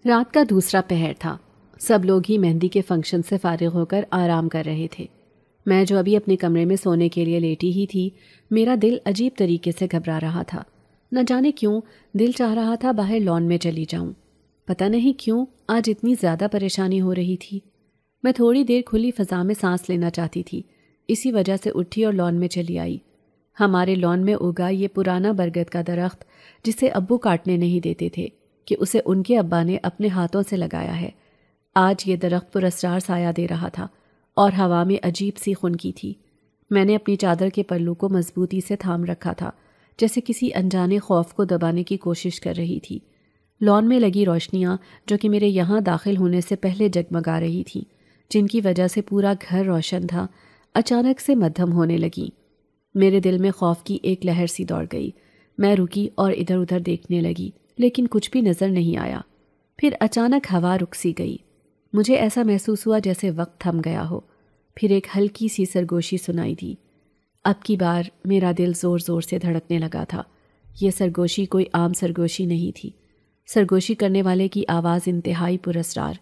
رات کا دوسرا پہر تھا۔ سب لوگ ہی مہندی کے فنکشن سے فارغ ہو کر آرام کر رہے تھے۔ میں جو ابھی اپنے کمرے میں سونے کے لیے لیٹی ہی تھی، میرا دل عجیب طریقے سے گھبرا رہا تھا۔ نہ جانے کیوں دل چاہ رہا تھا باہر لان میں چلی جاؤں۔ پتہ نہیں کیوں آج اتنی زیادہ پریشانی ہو رہی تھی۔ میں تھوڑی دیر کھلی فضا میں سانس لینا چاہتی تھی، اسی وجہ سے اٹھی اور لان میں چلی آئی۔ ہمارے لان میں اگا یہ پرانا برگد کا درخت جسے ابو کاٹنے نہیں دیتے تھے کہ اسے ان کے ابا نے اپنے ہاتھوں سے لگایا ہے، آج یہ درخت پراسرار سایہ دے رہا تھا اور ہوا میں عجیب سی خنکی تھی۔ میں نے اپنی چادر کے پلو کو مضبوطی سے تھام رکھا تھا، جیسے کسی انجانے خوف کو دبانے کی کوشش کر رہی تھی۔ لان میں لگی روشنیاں جو کہ میرے یہاں داخل ہونے سے پہلے جگمگا رہی تھیں، جن کی وجہ سے پورا گھر روشن تھا، اچانک سے مدھم ہونے لگیں۔ میرے دل میں خوف کی ایک لہر سی دوڑ گئی۔ میں رکی اور ادھر ادھر دیکھنے لگی، لیکن کچھ بھی نظر نہیں آیا۔ پھر اچانک ہوا رک سی گئی۔ مجھے ایسا محسوس ہوا جیسے وقت تھم گیا ہو۔ پھر ایک ہلکی سی سرگوشی سنائی دی۔ اب کی بار میرا دل زور زور سے دھڑکنے لگا تھا۔ یہ سرگوشی کوئی عام سرگوشی نہیں تھی۔ سرگوشی کرنے والے کی آواز انتہائی پراسرار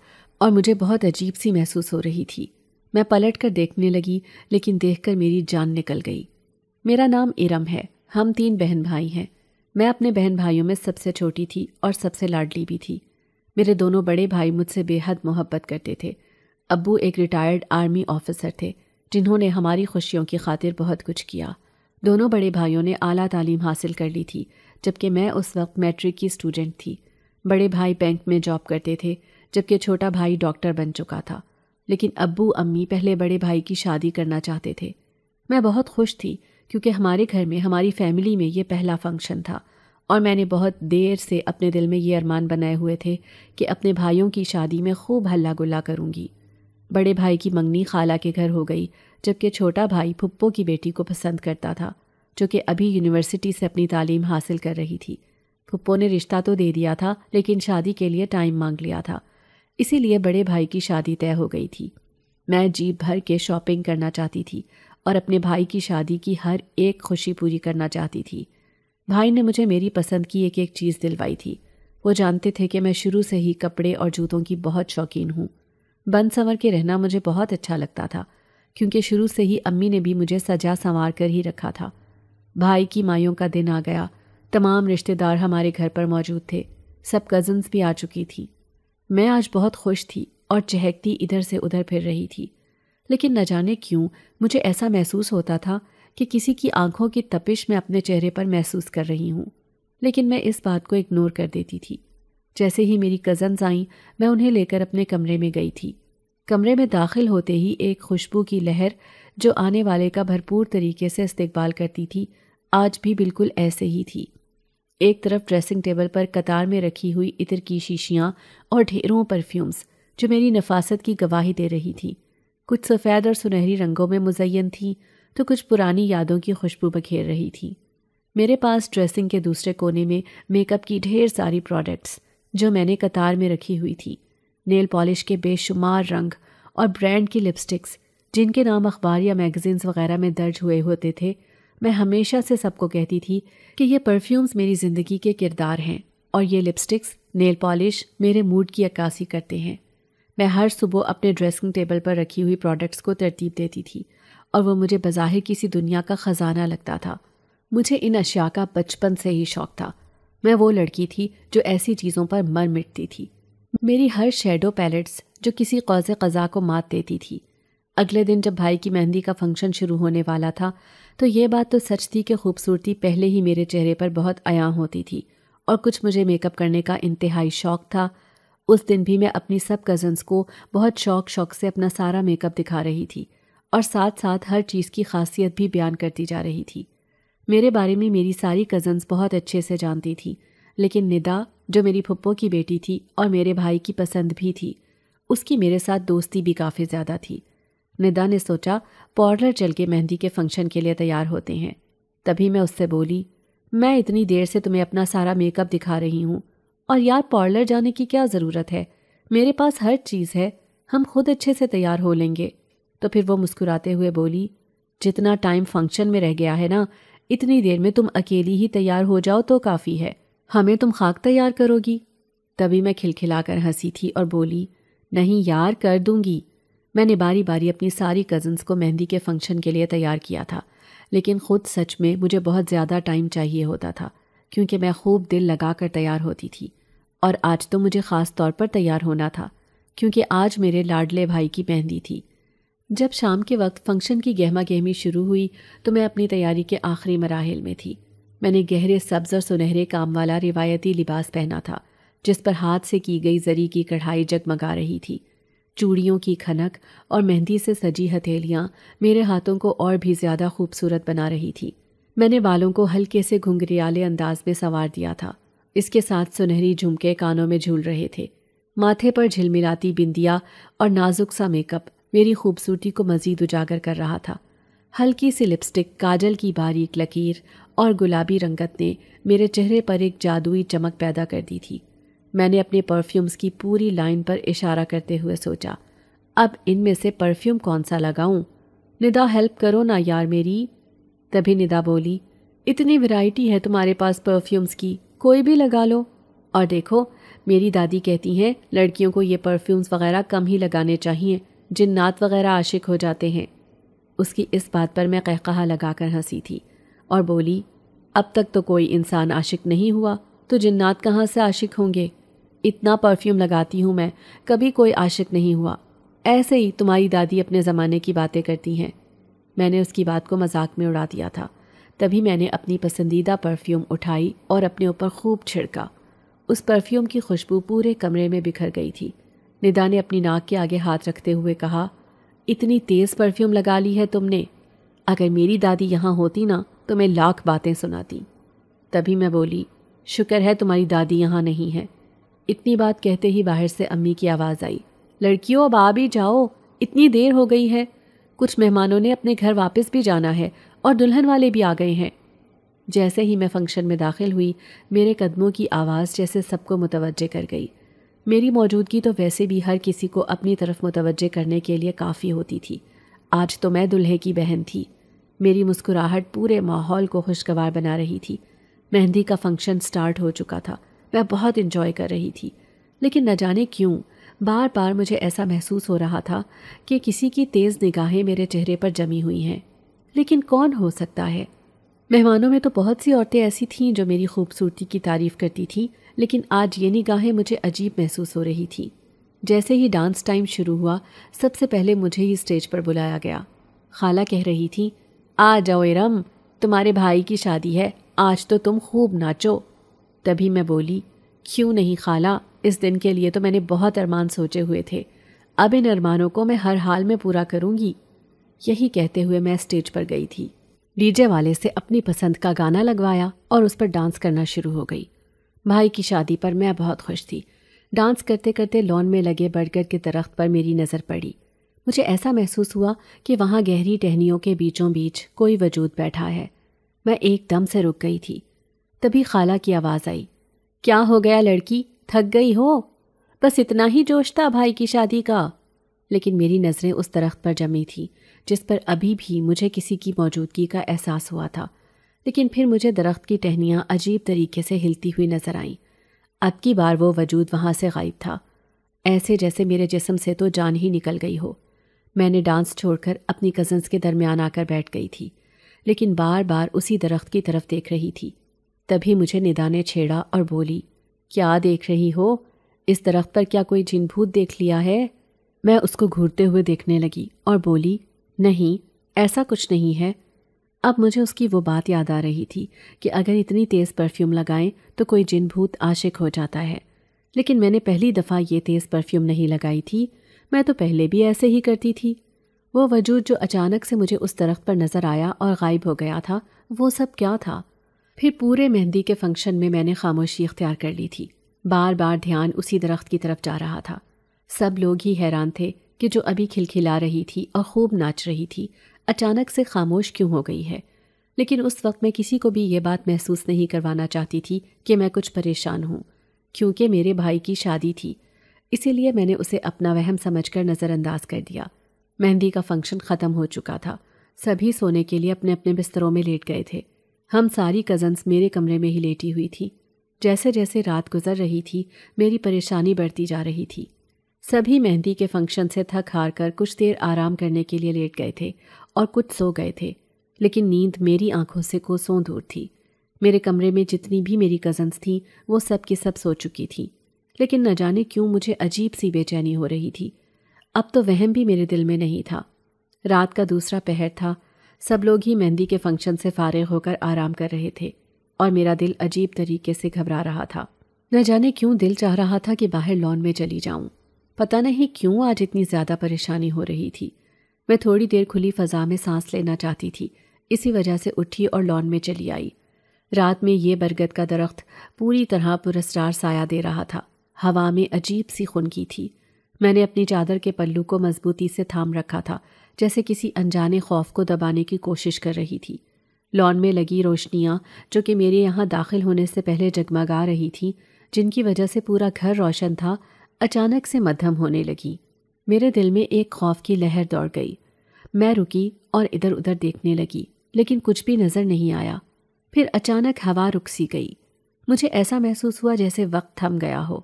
اور مجھے بہت عجیب سی محسوس ہو رہی تھی۔ میں پلٹ کر دیکھنے لگی، لیکن دیکھ کر میری جان نکل گئی۔ میرا نام ارم ہے، ہم 3 بہن بھائی ہیں۔ میں اپنے بہن بھائیوں میں سب سے چھوٹی تھی اور سب سے لاڈلی بھی تھی۔ میرے دونوں بڑے بھائی مجھ سے بے حد محبت کرتے تھے۔ ابو ایک ریٹائرڈ آرمی آفیسر تھے جنہوں نے ہماری خوشیوں کی خاطر بہت کچھ کیا۔ دونوں بڑے بھائیوں نے اعلیٰ تعلیم حاصل کر لی تھی، جبکہ میں اس وقت میٹرک کی اسٹوڈنٹ تھی۔ بڑے بھائی بینک میں جاب کرتے تھے، جبکہ چھوٹا بھائی ڈاکٹر بن چکا تھا۔ لیکن ابو امی پہلے بڑے بھائی کی شادی کرنا چاہتے تھے۔ میں بہت خوش تھی کیونکہ ہمارے گھر میں، ہماری فیملی میں یہ پہلا فنکشن تھا، اور میں نے بہت دیر سے اپنے دل میں یہ ارمان بنائے ہوئے تھے کہ اپنے بھائیوں کی شادی میں خوب ہلا گلا کروں گی۔ بڑے بھائی کی منگنی خالہ کے گھر ہو گئی، جبکہ چھوٹا بھائی پھپھو کی بیٹی کو پسند کرتا تھا، جو کہ ابھی یونیورسٹی سے اپنی تعلیم حاصل کر رہی تھی۔ پھپھو نے رشتہ تو دے دیا تھا، لیکن شادی کے لیے ٹائم مانگ لیا تھا، اسی لیے بڑے بھائی کی شادی طے ہو گئی تھی۔ میں جیب بھر کے شاپنگ کرنا چاہتی تھی اور اپنے بھائی کی شادی کی ہر ایک خوشی پوری کرنا چاہتی تھی۔ بھائی نے مجھے میری پسند کی ایک ایک چیز دلوائی تھی۔ وہ جانتے تھے کہ میں شروع سے ہی کپڑے اور جوتوں کی بہت شوقین ہوں۔ بن سنور کے رہنا مجھے بہت اچھا لگتا تھا، کیونکہ شروع سے ہی امی نے بھی مجھے سجا سنوار کر ہی رکھا تھا۔ بھائی کی مائیوں کا دن آ گیا۔ تمام رشتہ دار ہمارے گھر پر موجود تھے، سب کزنز بھی آ چکی تھی۔ میں آج بہت خوش تھی اور چہکتی ادھر سے ادھر پھر رہی تھی، لیکن نہ جانے کیوں مجھے ایسا محسوس ہوتا تھا کہ کسی کی آنکھوں کی تپش میں اپنے چہرے پر محسوس کر رہی ہوں، لیکن میں اس بات کو اگنور کر دیتی تھی۔ جیسے ہی میری کزنز آئیں، میں انہیں لے کر اپنے کمرے میں گئی تھی۔ کمرے میں داخل ہوتے ہی ایک خوشبو کی لہر جو آنے والے کا بھرپور طریقے سے استقبال کرتی تھی، آج بھی بالکل ایسے ہی تھی۔ ایک طرف ڈریسنگ ٹیبل پر قطار میں رکھی ہوئی عطر کی شیشیاں اور ڈھیروں پرفیومز جو میری نفاست کی گواہی دے رہی تھیں، کچھ سفید اور سنہری رنگوں میں مزین تھیں تو کچھ پرانی یادوں کی خوشبو بکھیر رہی تھیں۔ میرے پاس ڈریسنگ کے دوسرے کونے میں میک اپ کی ڈھیر ساری پروڈکٹس جو میں نے قطار میں رکھی ہوئی تھی، نیل پالش کے بے شمار رنگ اور برانڈ کی لپسٹکس جن کے نام اخبار یا میگزینز وغیرہ میں درج ہوئے ہوتے تھے۔ میں ہمیشہ سے سب کو کہتی تھی کہ یہ پرفیومز میری زندگی کے کردار ہیں اور یہ لپسٹکس، نیل پالش میرے موڈ کی عکاسی کرتے ہیں۔ میں ہر صبح اپنے ڈریسنگ ٹیبل پر رکھی ہوئی پروڈکٹس کو ترتیب دیتی تھی اور وہ مجھے بظاہر کسی دنیا کا خزانہ لگتا تھا۔ مجھے ان اشیاء کا بچپن سے ہی شوق تھا۔ میں وہ لڑکی تھی جو ایسی چیزوں پر مر مٹتی تھی۔ میری ہر شیڈو پیلٹس جو کسی قوس قزح کو مات دیتی تھی۔ اگلے دن جب بھائی کی مہندی کا فنکشن شروع ہونے والا تھا تو یہ بات تو سچ تھی کہ خوبصورتی پہلے ہی میرے چہرے پر بہت عیاں ہوتی تھی اور کچھ مجھے میک اپ کرنے کا انتہائی شوق تھا۔ اس دن بھی میں اپنی سب کزنز کو بہت شوق سے اپنا سارا میک اپ دکھا رہی تھی اور ساتھ ساتھ ہر چیز کی خاصیت بھی بیان کرتی جا رہی تھی۔ میرے بارے میں میری ساری کزنز بہت اچھے سے جانتی تھی، لیکن ندا جو میری پھپھو کی بیٹی تھی اور میرے بھائی کی پسند بھی تھی، اس کی میرے ساتھ دوستی بھی کافی زیادہ تھی۔ ندا نے سوچا پارلر چل کے مہندی کے فنکشن کے لیے تیار ہوتے ہیں۔ تبھی میں اس سے بولی، میں اتنی دیر سے تمہیں اپنا سارا میک اپ دکھا رہی ہوں اور یار پارلر جانے کی کیا ضرورت ہے، میرے پاس ہر چیز ہے، ہم خود اچھے سے تیار ہو لیں گے۔ تو پھر وہ مسکراتے ہوئے بولی، جتنا ٹائم فنکشن میں رہ گیا ہے نا، اتنی دیر میں تم اکیلی ہی تیار ہو جاؤ تو کافی ہے، ہمیں تم خاک تیار کرو گی۔ تبھی میں کھلکھلا کر ہنسی تھی اور بولی، نہیں یار، کر دوں گی۔ میں نے باری باری اپنی ساری کزنس کو مہندی کے فنکشن کے لیے تیار کیا تھا، لیکن خود سچ میں مجھے بہت زیادہ ٹائم چاہیے ہوتا تھا، کیونکہ میں خوب دل لگا کر تیار ہوتی تھی۔ اور آج تو مجھے خاص طور پر تیار ہونا تھا، کیونکہ آج میرے لاڈلے بھائی کی مہندی تھی۔ جب شام کے وقت فنکشن کی گہما گہمی شروع ہوئی تو میں اپنی تیاری کے آخری مراحل میں تھی۔ میں نے گہرے سبز اور سنہرے کام والا روایتی لباس پہنا تھا، جس پر ہاتھ سے کی گئی زری کی کڑھائی جگمگا رہی تھی۔ چوڑیوں کی کھنک اور مہندی سے سجی ہتھیلیاں میرے ہاتھوں کو اور بھی زیادہ خوبصورت بنا رہی تھی۔ میں نے بالوں کو ہلکے سے گھنگریالے انداز میں سنوار دیا تھا، اس کے ساتھ سنہری جھمکے کانوں میں جھول رہے تھے۔ ماتھے پر جھلملاتی بندیا اور نازک سا میک اپ میری خوبصورتی کو مزید اجاگر کر رہا تھا۔ ہلکی سی لپسٹک، کاجل کی باریک لکیر اور گلابی رنگت نے میرے چہرے پر ایک جادوئی چمک پیدا کر دی تھی۔ میں نے اپنے پرفیومز کی پوری لائن پر اشارہ کرتے ہوئے سوچا، اب ان میں سے پرفیوم کون سا لگاؤں؟ ندا ہیلپ کرو نا یار میری۔ تبھی ندا بولی، اتنی ورائٹی ہے تمہارے پاس پرفیومز کی، کوئی بھی لگا لو۔ اور دیکھو، میری دادی کہتی ہیں لڑکیوں کو یہ پرفیومز وغیرہ کم ہی لگانے چاہیے، جنات وغیرہ عاشق ہو جاتے ہیں۔ اس کی اس بات پر میں قہقہہ لگا کر ہنسی تھی اور بولی، اب تک تو کوئی انسان عاشق نہیں ہوا تو جنات کہاں سے عاشق ہوں گے؟ اتنا پرفیوم لگاتی ہوں میں، کبھی کوئی عاشق نہیں ہوا۔ ایسے ہی تمہاری دادی اپنے زمانے کی باتیں کرتی ہیں۔ میں نے اس کی بات کو مذاق میں اڑا دیا تھا۔ تبھی میں نے اپنی پسندیدہ پرفیوم اٹھائی اور اپنے اوپر خوب چھڑکا۔ اس پرفیوم کی خوشبو پورے کمرے میں بکھر گئی تھی۔ ندا نے اپنی ناک کے آگے ہاتھ رکھتے ہوئے کہا، اتنی تیز پرفیوم لگا لی ہے تم نے، اگر میری دادی یہاں ہوتی نا تو میں لاکھ باتیں سناتی۔ تبھی میں بولی، شکر ہے تمہاری دادی یہاں نہیں ہے۔ اتنی بات کہتے ہی باہر سے امی کی آواز آئی، لڑکیوں اب آ بھی جاؤ، اتنی دیر ہو گئی ہے، کچھ مہمانوں نے اپنے گھر واپس بھی جانا ہے اور دلہن والے بھی آ گئے ہیں۔ جیسے ہی میں فنکشن میں داخل ہوئی، میرے قدموں کی آواز جیسے سب کو متوجہ کر گئی۔ میری موجودگی تو ویسے بھی ہر کسی کو اپنی طرف متوجہ کرنے کے لیے کافی ہوتی تھی۔ آج تو میں دلہے کی بہن تھی۔ میری مسکراہٹ پورے ماحول کو خوشگوار بنا رہی تھی۔ مہندی کا فنکشن سٹارٹ ہو چکا تھا، میں بہت انجوائے کر رہی تھی، لیکن نہ جانے کیوں بار بار مجھے ایسا محسوس ہو رہا تھا کہ کسی کی تیز نگاہیں میرے چہرے پر جمی ہوئی ہیں۔ لیکن کون ہو سکتا ہے؟ مہمانوں میں تو بہت سی عورتیں ایسی تھیں جو میری خوبصورتی کی تعریف کرتی تھیں، لیکن آج یہ نگاہیں مجھے عجیب محسوس ہو رہی تھیں۔ جیسے ہی ڈانس ٹائم شروع ہوا، سب سے پہلے مجھے ہی اسٹیج پر بلایا گیا۔ خالہ کہہ رہی تھی، آ جاؤ ارم، تمہارے بھائی کی شادی ہے، آج تو تم خوب ناچو۔ تبھی میں بولی، کیوں نہیں خالہ، اس دن کے لیے تو میں نے بہت ارمان سوچے ہوئے تھے، اب ان ارمانوں کو میں ہر حال میں پورا کروں گی۔ یہی کہتے ہوئے میں اسٹیج پر گئی تھی، ڈی جے والے سے اپنی پسند کا گانا لگوایا اور اس پر ڈانس کرنا شروع ہو گئی۔ بھائی کی شادی پر میں بہت خوش تھی۔ ڈانس کرتے کرتے لان میں لگے برگر کے درخت پر میری نظر پڑی۔ مجھے ایسا محسوس ہوا کہ وہاں گہری ٹہنیوں کے بیچوں بیچ کوئی وجود بیٹھا ہے۔ میں ایک دم سے رک گئی تھی۔ تبھی خالہ کی آواز آئی، کیا ہو گیا لڑکی، تھک گئی ہو؟ بس اتنا ہی جوش تھا بھائی کی شادی کا؟ لیکن میری نظریں اس درخت پر جمی تھیں جس پر ابھی بھی مجھے کسی کی موجودگی کا احساس ہوا تھا، لیکن پھر مجھے درخت کی ٹہنیاں عجیب طریقے سے ہلتی ہوئی نظر آئیں۔ اب کی بار وہ وجود وہاں سے غائب تھا، ایسے جیسے میرے جسم سے تو جان ہی نکل گئی ہو۔ میں نے ڈانس چھوڑ کر اپنی کزنس کے درمیان آ کر بیٹھ گئی تھی، لیکن بار بار اسی درخت کی طرف دیکھ رہی تھی۔ تبھی مجھے ندا نے چھیڑا اور بولی، کیا دیکھ رہی ہو؟ اس درخت پر کیا کوئی جن بھوت دیکھ لیا ہے؟ میں اس کو گھورتے ہوئے دیکھنے لگی اور بولی، نہیں، ایسا کچھ نہیں ہے۔ اب مجھے اس کی وہ بات یاد آ رہی تھی کہ اگر اتنی تیز پرفیوم لگائیں تو کوئی جن بھوت عاشق ہو جاتا ہے، لیکن میں نے پہلی دفعہ یہ تیز پرفیوم نہیں لگائی تھی، میں تو پہلے بھی ایسے ہی کرتی تھی۔ وہ وجود جو اچانک سے مجھے اس درخت پر نظر آیا اور غائب ہو گیا تھا، وہ سب کیا تھا؟ پھر پورے مہندی کے فنکشن میں میں نے خاموشی اختیار کر لی تھی۔ بار بار دھیان اسی درخت کی طرف جا رہا تھا۔ سب لوگ ہی حیران تھے کہ جو ابھی کھلکھلا رہی تھی اور خوب ناچ رہی تھی، اچانک سے خاموش کیوں ہو گئی ہے۔ لیکن اس وقت میں کسی کو بھی یہ بات محسوس نہیں کروانا چاہتی تھی کہ میں کچھ پریشان ہوں، کیونکہ میرے بھائی کی شادی تھی، اسی لیے میں نے اسے اپنا وہم سمجھ کر نظر انداز کر دیا۔ مہندی کا فنکشن ختم ہو چکا تھا، سبھی سونے کے لیے اپنے اپنے بستروں میں لیٹ گئے تھے۔ ہم ساری کزنس میرے کمرے میں ہی لیٹی ہوئی تھی۔ جیسے جیسے رات گزر رہی تھی میری پریشانی بڑھتی جا رہی تھی۔ سبھی مہندی کے فنکشن سے تھک ہار کر کچھ دیر آرام کرنے کے لیے لیٹ گئے تھے اور کچھ سو گئے تھے، لیکن نیند میری آنکھوں سے کوسوں دور تھی۔ میرے کمرے میں جتنی بھی میری کزنس تھیں وہ سب کی سب سو چکی تھیں، لیکن نہ جانے کیوں مجھے عجیب سی بے چینی ہو رہی تھی۔ اب تو وہم بھی میرے دل میں نہیں تھا۔ رات کا دوسرا پہر تھا، سب لوگ ہی مہندی کے فنکشن سے فارغ ہو کر آرام کر رہے تھے اور میرا دل عجیب طریقے سے گھبرا رہا تھا۔ نہ جانے کیوں دل چاہ رہا تھا کہ باہر لان میں چلی جاؤں۔ پتہ نہیں کیوں آج اتنی زیادہ پریشانی ہو رہی تھی۔ میں تھوڑی دیر کھلی فضا میں سانس لینا چاہتی تھی، اسی وجہ سے اٹھی اور لان میں چلی آئی۔ رات میں یہ برگد کا درخت پوری طرح پراسرار سایہ دے رہا تھا، ہوا میں عجیب سی خنکی تھی۔ میں نے اپنی چادر کے پلو کو مضبوطی سے تھام رکھا تھا، جیسے کسی انجانے خوف کو دبانے کی کوشش کر رہی تھی۔ لان میں لگی روشنیاں جو کہ میرے یہاں داخل ہونے سے پہلے جگمگا رہی تھیں، جن کی وجہ سے پورا گھر روشن تھا، اچانک سے مدھم ہونے لگی۔ میرے دل میں ایک خوف کی لہر دوڑ گئی۔ میں رکی اور ادھر ادھر دیکھنے لگی، لیکن کچھ بھی نظر نہیں آیا۔ پھر اچانک ہوا رک سی گئی۔ مجھے ایسا محسوس ہوا جیسے وقت تھم گیا ہو۔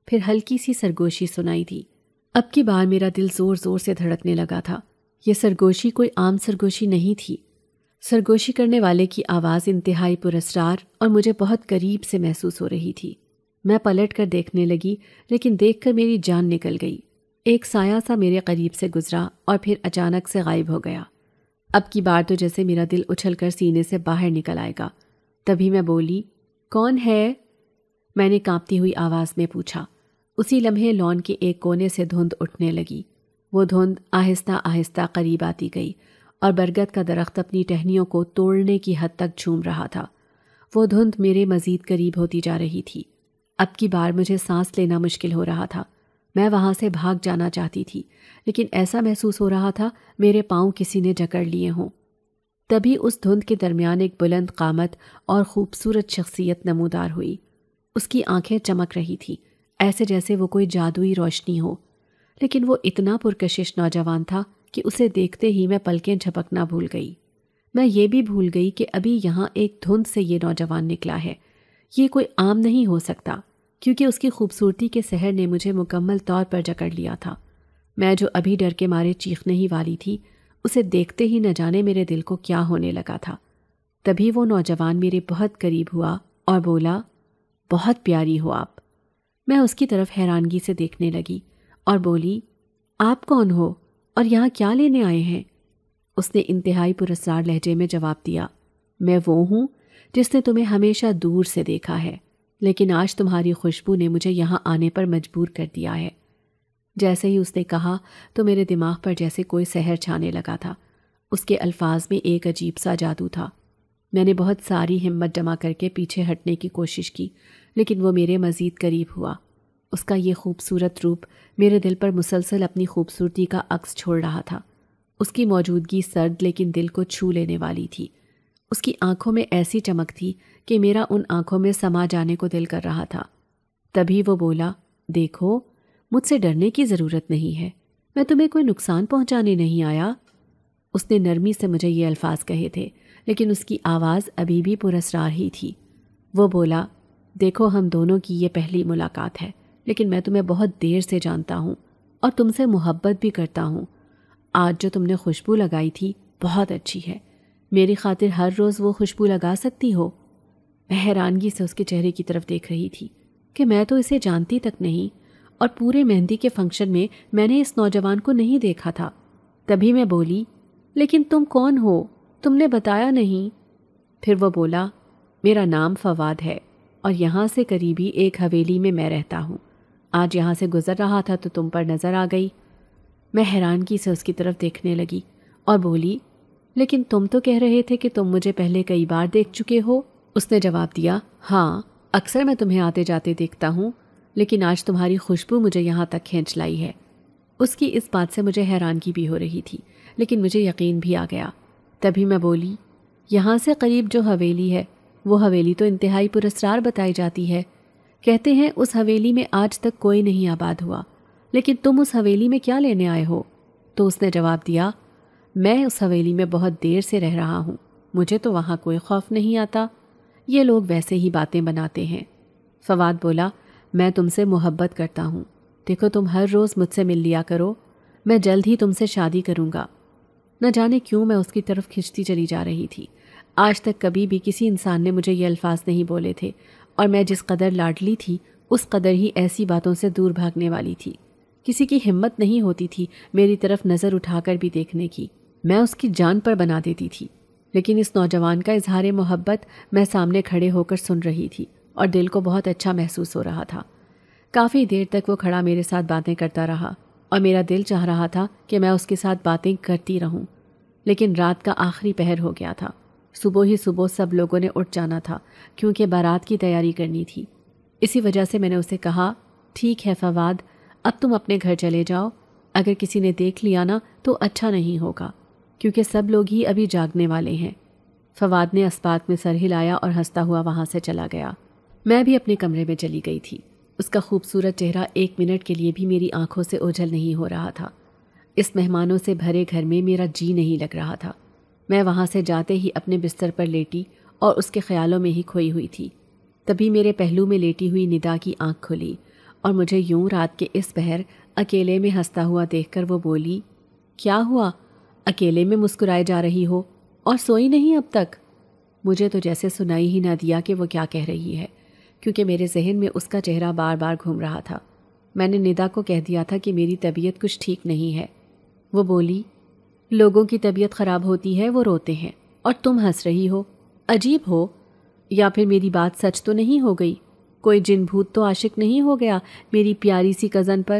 پھر ہلکی سی سرگوشی سنائی دی۔ اب کی بار میرا دل زور زور سے دھڑکنے لگا تھا۔ یہ سرگوشی کوئی عام سرگوشی نہیں تھی۔ سرگوشی کرنے والے کی آواز انتہائی پراسرار اور مجھے بہت قریب سے محسوس ہو رہی تھی۔ میں پلٹ کر دیکھنے لگی، لیکن دیکھ کر میری جان نکل گئی۔ ایک سایہ سا میرے قریب سے گزرا اور پھر اچانک سے غائب ہو گیا۔ اب کی بار تو جیسے میرا دل اچھل کر سینے سے باہر نکل آئے گا۔ تبھی میں بولی، کون ہے؟ میں نے کانپتی ہوئی آواز میں پوچھا۔ اسی لمحے لان کے ایک کونے سے دھند اٹھنے لگی۔ وہ دھند آہستہ آہستہ قریب آتی گئی اور برگد کا درخت اپنی ٹہنیوں کو توڑنے کی حد تک جھوم رہا تھا۔ وہ دھند میرے مزید قریب ہوتی جا رہی تھی۔ اب کی بار مجھے سانس لینا مشکل ہو رہا تھا۔ میں وہاں سے بھاگ جانا چاہتی تھی، لیکن ایسا محسوس ہو رہا تھا میرے پاؤں کسی نے جکڑ لیے ہوں۔ تبھی اس دھند کے درمیان ایک بلند قامت اور خوبصورت شخصیت نمودار ہوئی۔ اس کی آنکھیں چمک رہی تھیں، ایسے جیسے وہ کوئی جادوئی روشنی ہو، لیکن وہ اتنا پرکشش نوجوان تھا کہ اسے دیکھتے ہی میں پلکیں جھپکنا بھول گئی۔ میں یہ بھی بھول گئی کہ ابھی یہاں ایک دھند سے یہ نوجوان نکلا ہے۔ یہ کوئی عام نہیں ہو سکتا، کیونکہ اس کی خوبصورتی کے سحر نے مجھے مکمل طور پر جکڑ لیا تھا۔ میں جو ابھی ڈر کے مارے چیخنے ہی والی تھی، اسے دیکھتے ہی نہ جانے میرے دل کو کیا ہونے لگا تھا۔ تبھی وہ نوجوان میرے بہت قریب ہوا اور بولا، بہت پیاری ہو آپ۔ میں اس کی طرف حیرانگی سے دیکھنے لگی اور بولی، آپ کون ہو اور یہاں کیا لینے آئے ہیں؟ اس نے انتہائی پراسرار لہجے میں جواب دیا، میں وہ ہوں جس نے تمہیں ہمیشہ دور سے دیکھا ہے، لیکن آج تمہاری خوشبو نے مجھے یہاں آنے پر مجبور کر دیا ہے۔ جیسے ہی اس نے کہا تو میرے دماغ پر جیسے کوئی سحر چھانے لگا تھا۔ اس کے الفاظ میں ایک عجیب سا جادو تھا۔ میں نے بہت ساری ہمت جمع کر کے پیچھے ہٹنے کی کوشش کی، لیکن وہ میرے مزید قریب ہوا۔ اس کا یہ خوبصورت روپ میرے دل پر مسلسل اپنی خوبصورتی کا عکس چھوڑ رہا تھا۔ اس کی موجودگی سرد لیکن دل کو چھو لینے والی تھی۔ اس کی آنکھوں میں ایسی چمک تھی کہ میرا ان آنکھوں میں سما جانے کو دل کر رہا تھا۔ تبھی وہ بولا، دیکھو، مجھ سے ڈرنے کی ضرورت نہیں ہے، میں تمہیں کوئی نقصان پہنچانے نہیں آیا۔ اس نے نرمی سے مجھے یہ الفاظ کہے تھے، لیکن اس کی آواز ابھی بھی پراسرار ہی تھی۔ وہ بولا، دیکھو، ہم دونوں کی یہ پہلی ملاقات ہے، لیکن میں تمہیں بہت دیر سے جانتا ہوں اور تم سے محبت بھی کرتا ہوں۔ آج جو تم نے خوشبو لگائی تھی بہت اچھی ہے، میری خاطر ہر روز وہ خوشبو لگا سکتی ہو؟ میں حیرانگی سے اس کے چہرے کی طرف دیکھ رہی تھی کہ میں تو اسے جانتی تک نہیں، اور پورے مہندی کے فنکشن میں نے اس نوجوان کو نہیں دیکھا تھا۔ تبھی میں بولی، لیکن تم کون ہو؟ تم نے بتایا نہیں۔ پھر وہ بولا، میرا نام فواد ہے اور یہاں سے قریبی ایک حویلی میں میں رہتا ہوں۔ آج یہاں سے گزر رہا تھا تو تم پر نظر آ گئی۔ میں حیرانگی سے اس کی طرف دیکھنے لگی اور بولی، لیکن تم تو کہہ رہے تھے کہ تم مجھے پہلے کئی بار دیکھ چکے ہو۔ اس نے جواب دیا، ہاں، اکثر میں تمہیں آتے جاتے دیکھتا ہوں، لیکن آج تمہاری خوشبو مجھے یہاں تک کھینچ لائی ہے۔ اس کی اس بات سے مجھے حیرانگی بھی ہو رہی تھی، لیکن مجھے یقین بھی آ گیا۔ تبھی میں بولی، یہاں سے قریب جو حویلی ہے، وہ حویلی تو انتہائی پراسرار بتائی جاتی ہے۔ کہتے ہیں اس حویلی میں آج تک کوئی نہیں آباد ہوا، لیکن تم اس حویلی میں کیا لینے آئے ہو؟ تو اس نے جواب دیا، میں اس حویلی میں بہت دیر سے رہ رہا ہوں، مجھے تو وہاں کوئی خوف نہیں آتا، یہ لوگ ویسے ہی باتیں بناتے ہیں۔ فواد بولا، میں تم سے محبت کرتا ہوں، دیکھو تم ہر روز مجھ سے مل لیا کرو، میں جلد ہی تم سے شادی کروں گا۔ نہ جانے کیوں میں اس کی طرف کھنچتی چلی جا رہی تھی۔ آج تک کبھی بھی کسی انسان نے مجھے یہ الفاظ نہیں بولے تھے، اور میں جس قدر لاڈلی تھی اس قدر ہی ایسی باتوں سے دور بھاگنے والی تھی۔ کسی کی ہمت نہیں ہوتی تھی میری طرف نظر اٹھا کر بھی دیکھنے کی، میں اس کی جان پر بنا دیتی تھی۔ لیکن اس نوجوان کا اظہار محبت میں سامنے کھڑے ہو کر سن رہی تھی اور دل کو بہت اچھا محسوس ہو رہا تھا۔ کافی دیر تک وہ کھڑا میرے ساتھ باتیں کرتا رہا اور میرا دل چاہ رہا تھا کہ میں اس کے ساتھ باتیں کرتی رہوں، لیکن رات کا آخری پہر ہو گیا تھا۔ صبح ہی صبح سب لوگوں نے اٹھ جانا تھا کیونکہ بارات کی تیاری کرنی تھی۔ اسی وجہ سے میں نے اسے کہا، ٹھیک ہے فواد، اب تم اپنے گھر چلے جاؤ، اگر کسی نے دیکھ لیا نا تو اچھا نہیں ہوگا، کیونکہ سب لوگ ہی ابھی جاگنے والے ہیں۔ فواد نے اسبات میں سر ہلایا اور ہنستا ہوا وہاں سے چلا گیا۔ میں بھی اپنے کمرے میں چلی گئی تھی۔ اس کا خوبصورت چہرہ ایک منٹ کے لیے بھی میری آنکھوں سے اوجھل نہیں ہو رہا تھا۔ اس مہمانوں سے بھرے گھر میں میرا جی نہیں لگ رہا تھا۔ میں وہاں سے جاتے ہی اپنے بستر پر لیٹی اور اس کے خیالوں میں ہی کھوئی ہوئی تھی۔ تبھی میرے پہلو میں لیٹی ہوئی ندا کی آنکھ کھلی اور مجھے یوں رات کے اس پہر اکیلے میں ہنستا ہوا دیکھ کر وہ بولی، کیا ہوا؟ اکیلے میں مسکرائے جا رہی ہو اور سوئی نہیں اب تک؟ مجھے تو جیسے سنائی ہی نہ دیا کہ وہ کیا کہہ رہی ہے، کیونکہ میرے ذہن میں اس کا چہرہ بار بار گھوم رہا تھا۔ میں نے ندا کو کہہ دیا تھا کہ میری طبیعت کچھ ٹھیک نہیں ہے۔ وہ بولی، لوگوں کی طبیعت خراب ہوتی ہے وہ روتے ہیں اور تم ہنس رہی ہو، عجیب ہو، یا پھر میری بات سچ تو نہیں ہو گئی؟ کوئی جن بھوت تو عاشق نہیں ہو گیا میری پیاری سی کزن پر؟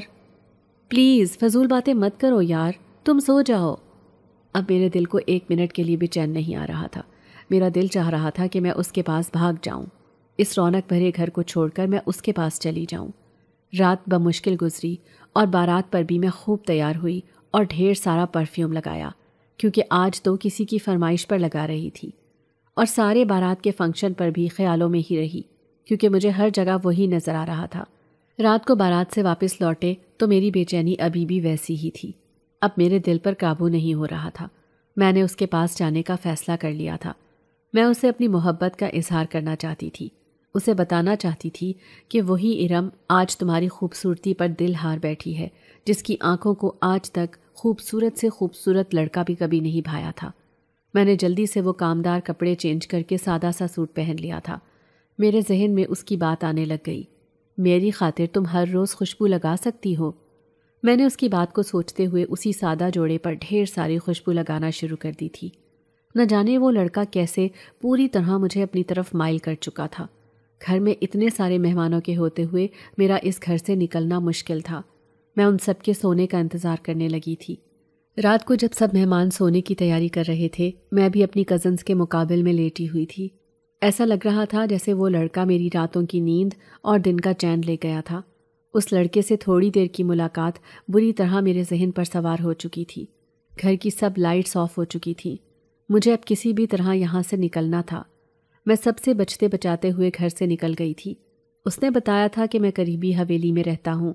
پلیز فضول باتیں مت کرو یار، تم سو جاؤ۔ اب میرے دل کو ایک منٹ کے لیے بھی چین نہیں آ رہا تھا۔ میرا دل چاہ رہا تھا کہ میں اس کے پاس بھاگ جاؤں، اس رونق بھرے گھر کو چھوڑ کر میں اس کے پاس چلی جاؤں۔ رات بمشکل گزری اور بارات پر بھی میں خوب تیار ہوئی اور ڈھیر سارا پرفیوم لگایا، کیونکہ آج تو کسی کی فرمائش پر لگا رہی تھی، اور سارے بارات کے فنکشن پر بھی خیالوں میں ہی رہی، کیونکہ مجھے ہر جگہ وہی نظر آ رہا تھا۔ رات کو بارات سے واپس لوٹے تو میری بے چینی ابھی بھی ویسی ہی تھی۔ اب میرے دل پر قابو نہیں ہو رہا تھا۔ میں نے اس کے پاس جانے کا فیصلہ کر لیا تھا۔ میں اسے اپنی محبت کا اظہار کرنا چاہتی تھی، اسے بتانا چاہتی تھی کہ وہی ارم آج تمہاری خوبصورتی پر دل ہار بیٹھی ہے، جس کی آنکھوں کو آج تک خوبصورت سے خوبصورت لڑکا بھی کبھی نہیں بھایا تھا۔ میں نے جلدی سے وہ کامدار کپڑے چینج کر کے سادہ سا سوٹ پہن لیا تھا۔ میرے ذہن میں اس کی بات آنے لگ گئی، میری خاطر تم ہر روز خوشبو لگا سکتی ہو۔ میں نے اس کی بات کو سوچتے ہوئے اسی سادہ جوڑے پر ڈھیر ساری خوشبو لگانا شروع کر دی تھی۔ نہ جانے وہ لڑکا کیسے پوری طرح مجھے اپنی طرف مائل کر چکا تھا۔ گھر میں اتنے سارے مہمانوں کے ہوتے ہوئے میرا اس گھر سے نکلنا مشکل تھا۔ میں ان سب کے سونے کا انتظار کرنے لگی تھی۔ رات کو جب سب مہمان سونے کی تیاری کر رہے تھے، میں بھی اپنی کزنز کے مقابل میں لیٹی ہوئی تھی۔ ایسا لگ رہا تھا جیسے وہ لڑکا میری راتوں کی نیند اور دن کا چین لے گیا تھا۔ اس لڑکے سے تھوڑی دیر کی ملاقات بری طرح میرے ذہن پر سوار ہو چکی تھی۔ گھر کی سب لائٹس آف ہو چکی تھیں۔ مجھے اب کسی بھی طرح یہاں سے نکلنا تھا۔ میں سب سے بچتے بچاتے ہوئے گھر سے نکل گئی تھی۔ اس نے بتایا تھا کہ میں قریبی حویلی میں رہتا ہوں۔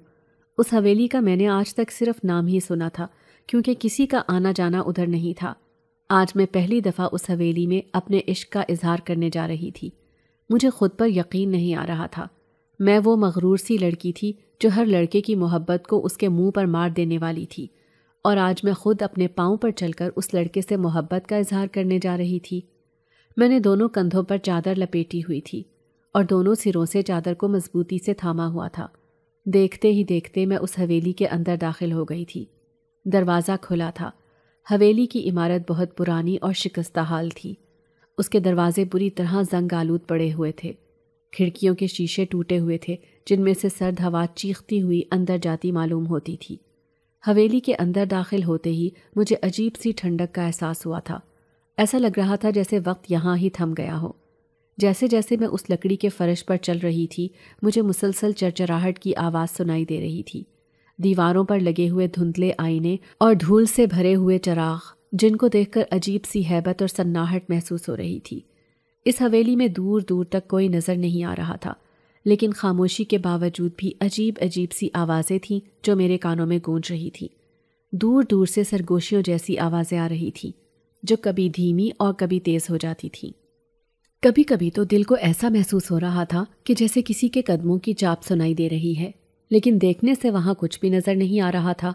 اس حویلی کا میں نے آج تک صرف نام ہی سنا تھا، کیونکہ کسی کا آنا جانا ادھر نہیں تھا۔ آج میں پہلی دفعہ اس حویلی میں اپنے عشق کا اظہار کرنے جا رہی تھی۔ مجھے خود پر یقین نہیں آ رہا تھا۔ میں وہ مغرور سی لڑکی تھی جو ہر لڑکے کی محبت کو اس کے منہ پر مار دینے والی تھی، اور آج میں خود اپنے پاؤں پر چل کر اس لڑکے سے محبت کا اظہار کرنے جا رہی تھی۔ میں نے دونوں کندھوں پر چادر لپیٹی ہوئی تھی اور دونوں سروں سے چادر کو مضبوطی سے تھاما ہوا تھا۔ دیکھتے ہی دیکھتے میں اس حویلی کے اندر داخل ہو گئی تھی۔ دروازہ کھلا تھا۔ حویلی کی عمارت بہت پرانی اور شکستہ حال تھی۔ اس کے دروازے بری طرح زنگ آلود پڑے ہوئے تھے۔ کھڑکیوں کے شیشے ٹوٹے ہوئے تھے، جن میں سے سرد ہوا چیختی ہوئی اندر جاتی معلوم ہوتی تھی۔ حویلی کے اندر داخل ہوتے ہی مجھے عجیب سی ٹھنڈک کا احساس ہوا تھا۔ ایسا لگ رہا تھا جیسے وقت یہاں ہی تھم گیا ہو۔ جیسے جیسے میں اس لکڑی کے فرش پر چل رہی تھی، مجھے مسلسل چرچراہٹ کی آواز سنائی دے رہی تھی۔ دیواروں پر لگے ہوئے دھندلے آئینے اور دھول سے بھرے ہوئے چراغ، جن کو دیکھ کر عجیب سی ہیبت اور سناہٹ محسوس ہو رہی تھی۔ اس حویلی میں دور دور تک کوئی نظر نہیں آ رہا تھا، لیکن خاموشی کے باوجود بھی عجیب عجیب سی آوازیں تھیں جو میرے کانوں میں گونج رہی تھیں۔ دور دور سے سرگوشیوں جیسی آوازیں آ رہی تھیں، جو کبھی دھیمی اور کبھی تیز ہو جاتی تھیں۔ کبھی کبھی تو دل کو ایسا محسوس ہو رہا تھا کہ جیسے کسی کے قدموں کی چاپ سنائی دے رہی ہے، لیکن دیکھنے سے وہاں کچھ بھی نظر نہیں آ رہا تھا۔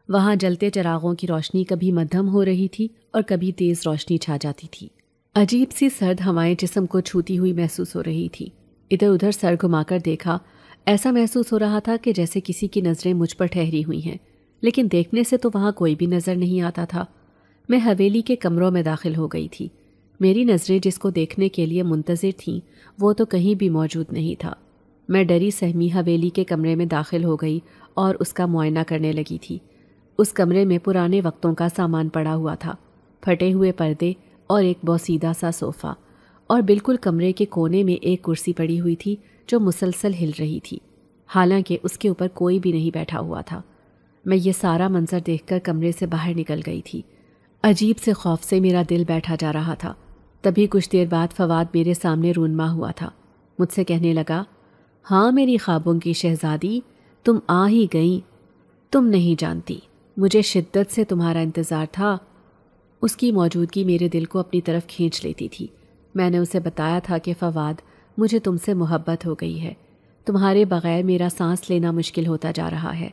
وہاں جلتے چراغوں کی روشنی کبھی مدھم ہو رہی تھی اور کبھی تیز روشنی چھا جاتی تھی۔ عجیب سی سرد ہوائیں جسم کو چھوتی ہوئی محسوس ہو رہی تھی۔ ادھر ادھر سر گھما کر دیکھا، ایسا محسوس ہو رہا تھا کہ جیسے کسی کی نظریں مجھ پر ٹھہری ہوئی ہیں، لیکن دیکھنے سے تو وہاں کوئی بھی نظر نہیں آتا تھا۔ میں حویلی کے کمروں میں داخل ہو گئی تھی۔ میری نظریں جس کو دیکھنے کے لیے منتظر تھیں وہ تو کہیں بھی موجود نہیں تھا۔ میں ڈری سہمی حویلی کے کمرے میں داخل ہو گئی اور اس کا معائنہ کرنے لگی تھی۔ اس کمرے میں پرانے وقتوں کا سامان پڑا ہوا تھا، پھٹے ہوئے پردے اور ایک بوسیدہ سا صوفہ، اور بالکل کمرے کے کونے میں ایک کرسی پڑی ہوئی تھی جو مسلسل ہل رہی تھی، حالانکہ اس کے اوپر کوئی بھی نہیں بیٹھا ہوا تھا۔ میں یہ سارا منظر دیکھ کر کمرے سے باہر نکل گئی تھی۔ عجیب سے خوف سے میرا دل بیٹھا جا رہا تھا۔ تبھی کچھ دیر بعد فواد میرے سامنے رونما ہوا تھا۔ مجھ سے کہنے لگا، ہاں میری خوابوں کی شہزادی، تم آ ہی گئیں۔ تم نہیں جانتی، مجھے شدت سے تمہارا انتظار تھا۔ اس کی موجودگی میرے دل کو اپنی طرف کھینچ لیتی تھی۔ میں نے اسے بتایا تھا کہ فواد، مجھے تم سے محبت ہو گئی ہے، تمہارے بغیر میرا سانس لینا مشکل ہوتا جا رہا ہے۔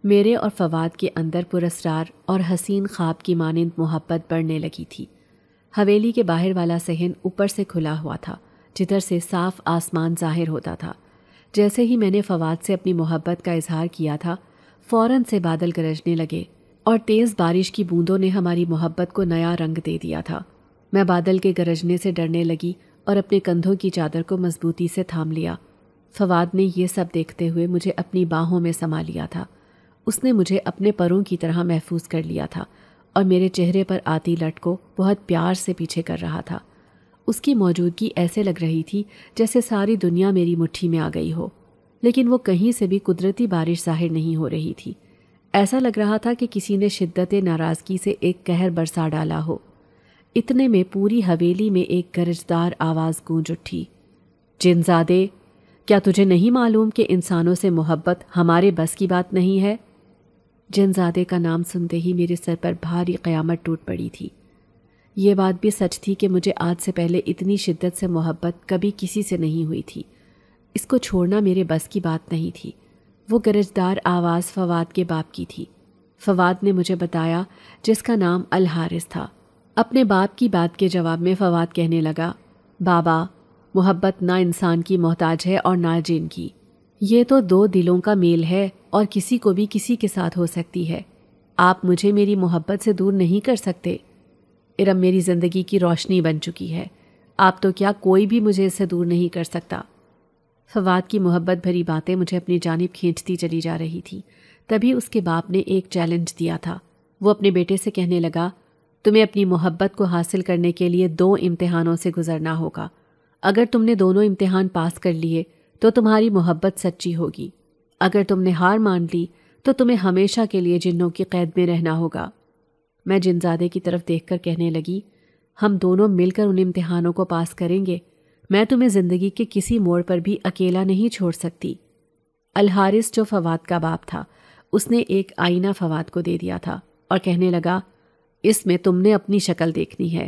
میرے اور فواد کے اندر پراسرار اور حسین خواب کی مانند محبت بڑھنے لگی تھی۔ حویلی کے باہر والا صحن اوپر سے کھلا ہوا تھا، جدھر سے صاف آسمان ظاہر ہوتا تھا۔ جیسے ہی میں نے فواد سے اپنی محبت کا اظہار کیا تھا، فوراً سے بادل گرجنے لگے اور تیز بارش کی بوندوں نے ہماری محبت کو نیا رنگ دے دیا تھا۔ میں بادل کے گرجنے سے ڈرنے لگی اور اپنے کندھوں کی چادر کو مضبوطی سے تھام لیا۔ فواد نے یہ سب دیکھتے ہوئے مجھے اپنی باہوں میں سما لیا تھا۔ اس نے مجھے اپنے پروں کی طرح محفوظ کر لیا تھا اور میرے چہرے پر آتی لٹ کو بہت پیار سے پیچھے کر رہا تھا۔ اس کی موجودگی ایسے لگ رہی تھی جیسے ساری دنیا میری مٹھی میں آ گئی ہو، لیکن وہ کہیں سے بھی قدرتی بارش ظاہر نہیں ہو رہی تھی۔ ایسا لگ رہا تھا کہ کسی نے شدت ناراضگی سے ایک قہر برسا ڈالا ہو۔ اتنے میں پوری حویلی میں ایک گرجدار آواز گونج اٹھی، جنزادے، کیا تجھے نہیں معلوم کہ انسانوں سے محبت ہمارے بس کی بات نہیں ہے؟ جنزادے کا نام سنتے ہی میرے سر پر بھاری قیامت ٹوٹ پڑی تھی۔ یہ بات بھی سچ تھی کہ مجھے آج سے پہلے اتنی شدت سے محبت کبھی کسی سے نہیں ہوئی تھی۔ اس کو چھوڑنا میرے بس کی بات نہیں تھی۔ وہ گرجدار آواز فواد کے باپ کی تھی۔ فواد نے مجھے بتایا، جس کا نام الحارث تھا۔ اپنے باپ کی بات کے جواب میں فواد کہنے لگا، بابا، محبت نہ انسان کی محتاج ہے اور نہ جن کی۔ یہ تو دو دلوں کا میل ہے اور کسی کو بھی کسی کے ساتھ ہو سکتی ہے۔ آپ مجھے میری محبت سے دور نہیں کر سکتے۔ ارم میری زندگی کی روشنی بن چکی ہے، آپ تو کیا کوئی بھی مجھے اس سے دور نہیں کر سکتا۔ فواد کی محبت بھری باتیں مجھے اپنی جانب کھینچتی چلی جا رہی تھی۔ تبھی اس کے باپ نے ایک چیلنج دیا تھا۔ وہ اپنے بیٹے سے کہنے لگا، تمہیں اپنی محبت کو حاصل کرنے کے لیے 2 امتحانوں سے گزرنا ہوگا۔ اگر تم نے دونوں امتحان پاس کر لیے تو تمہاری محبت سچی ہوگی، اگر تم نے ہار مان لی تو تمہیں ہمیشہ کے لیے جنوں کی قید میں رہنا ہوگا۔ میں جنزادے کی طرف دیکھ کر کہنے لگی، ہم دونوں مل کر ان امتحانوں کو پاس کریں گے۔ میں تمہیں زندگی کے کسی موڑ پر بھی اکیلا نہیں چھوڑ سکتی۔ الحارث جو فواد کا باپ تھا، اس نے ایک آئینہ فواد کو دے دیا تھا اور کہنے لگا، اس میں تم نے اپنی شکل دیکھنی ہے۔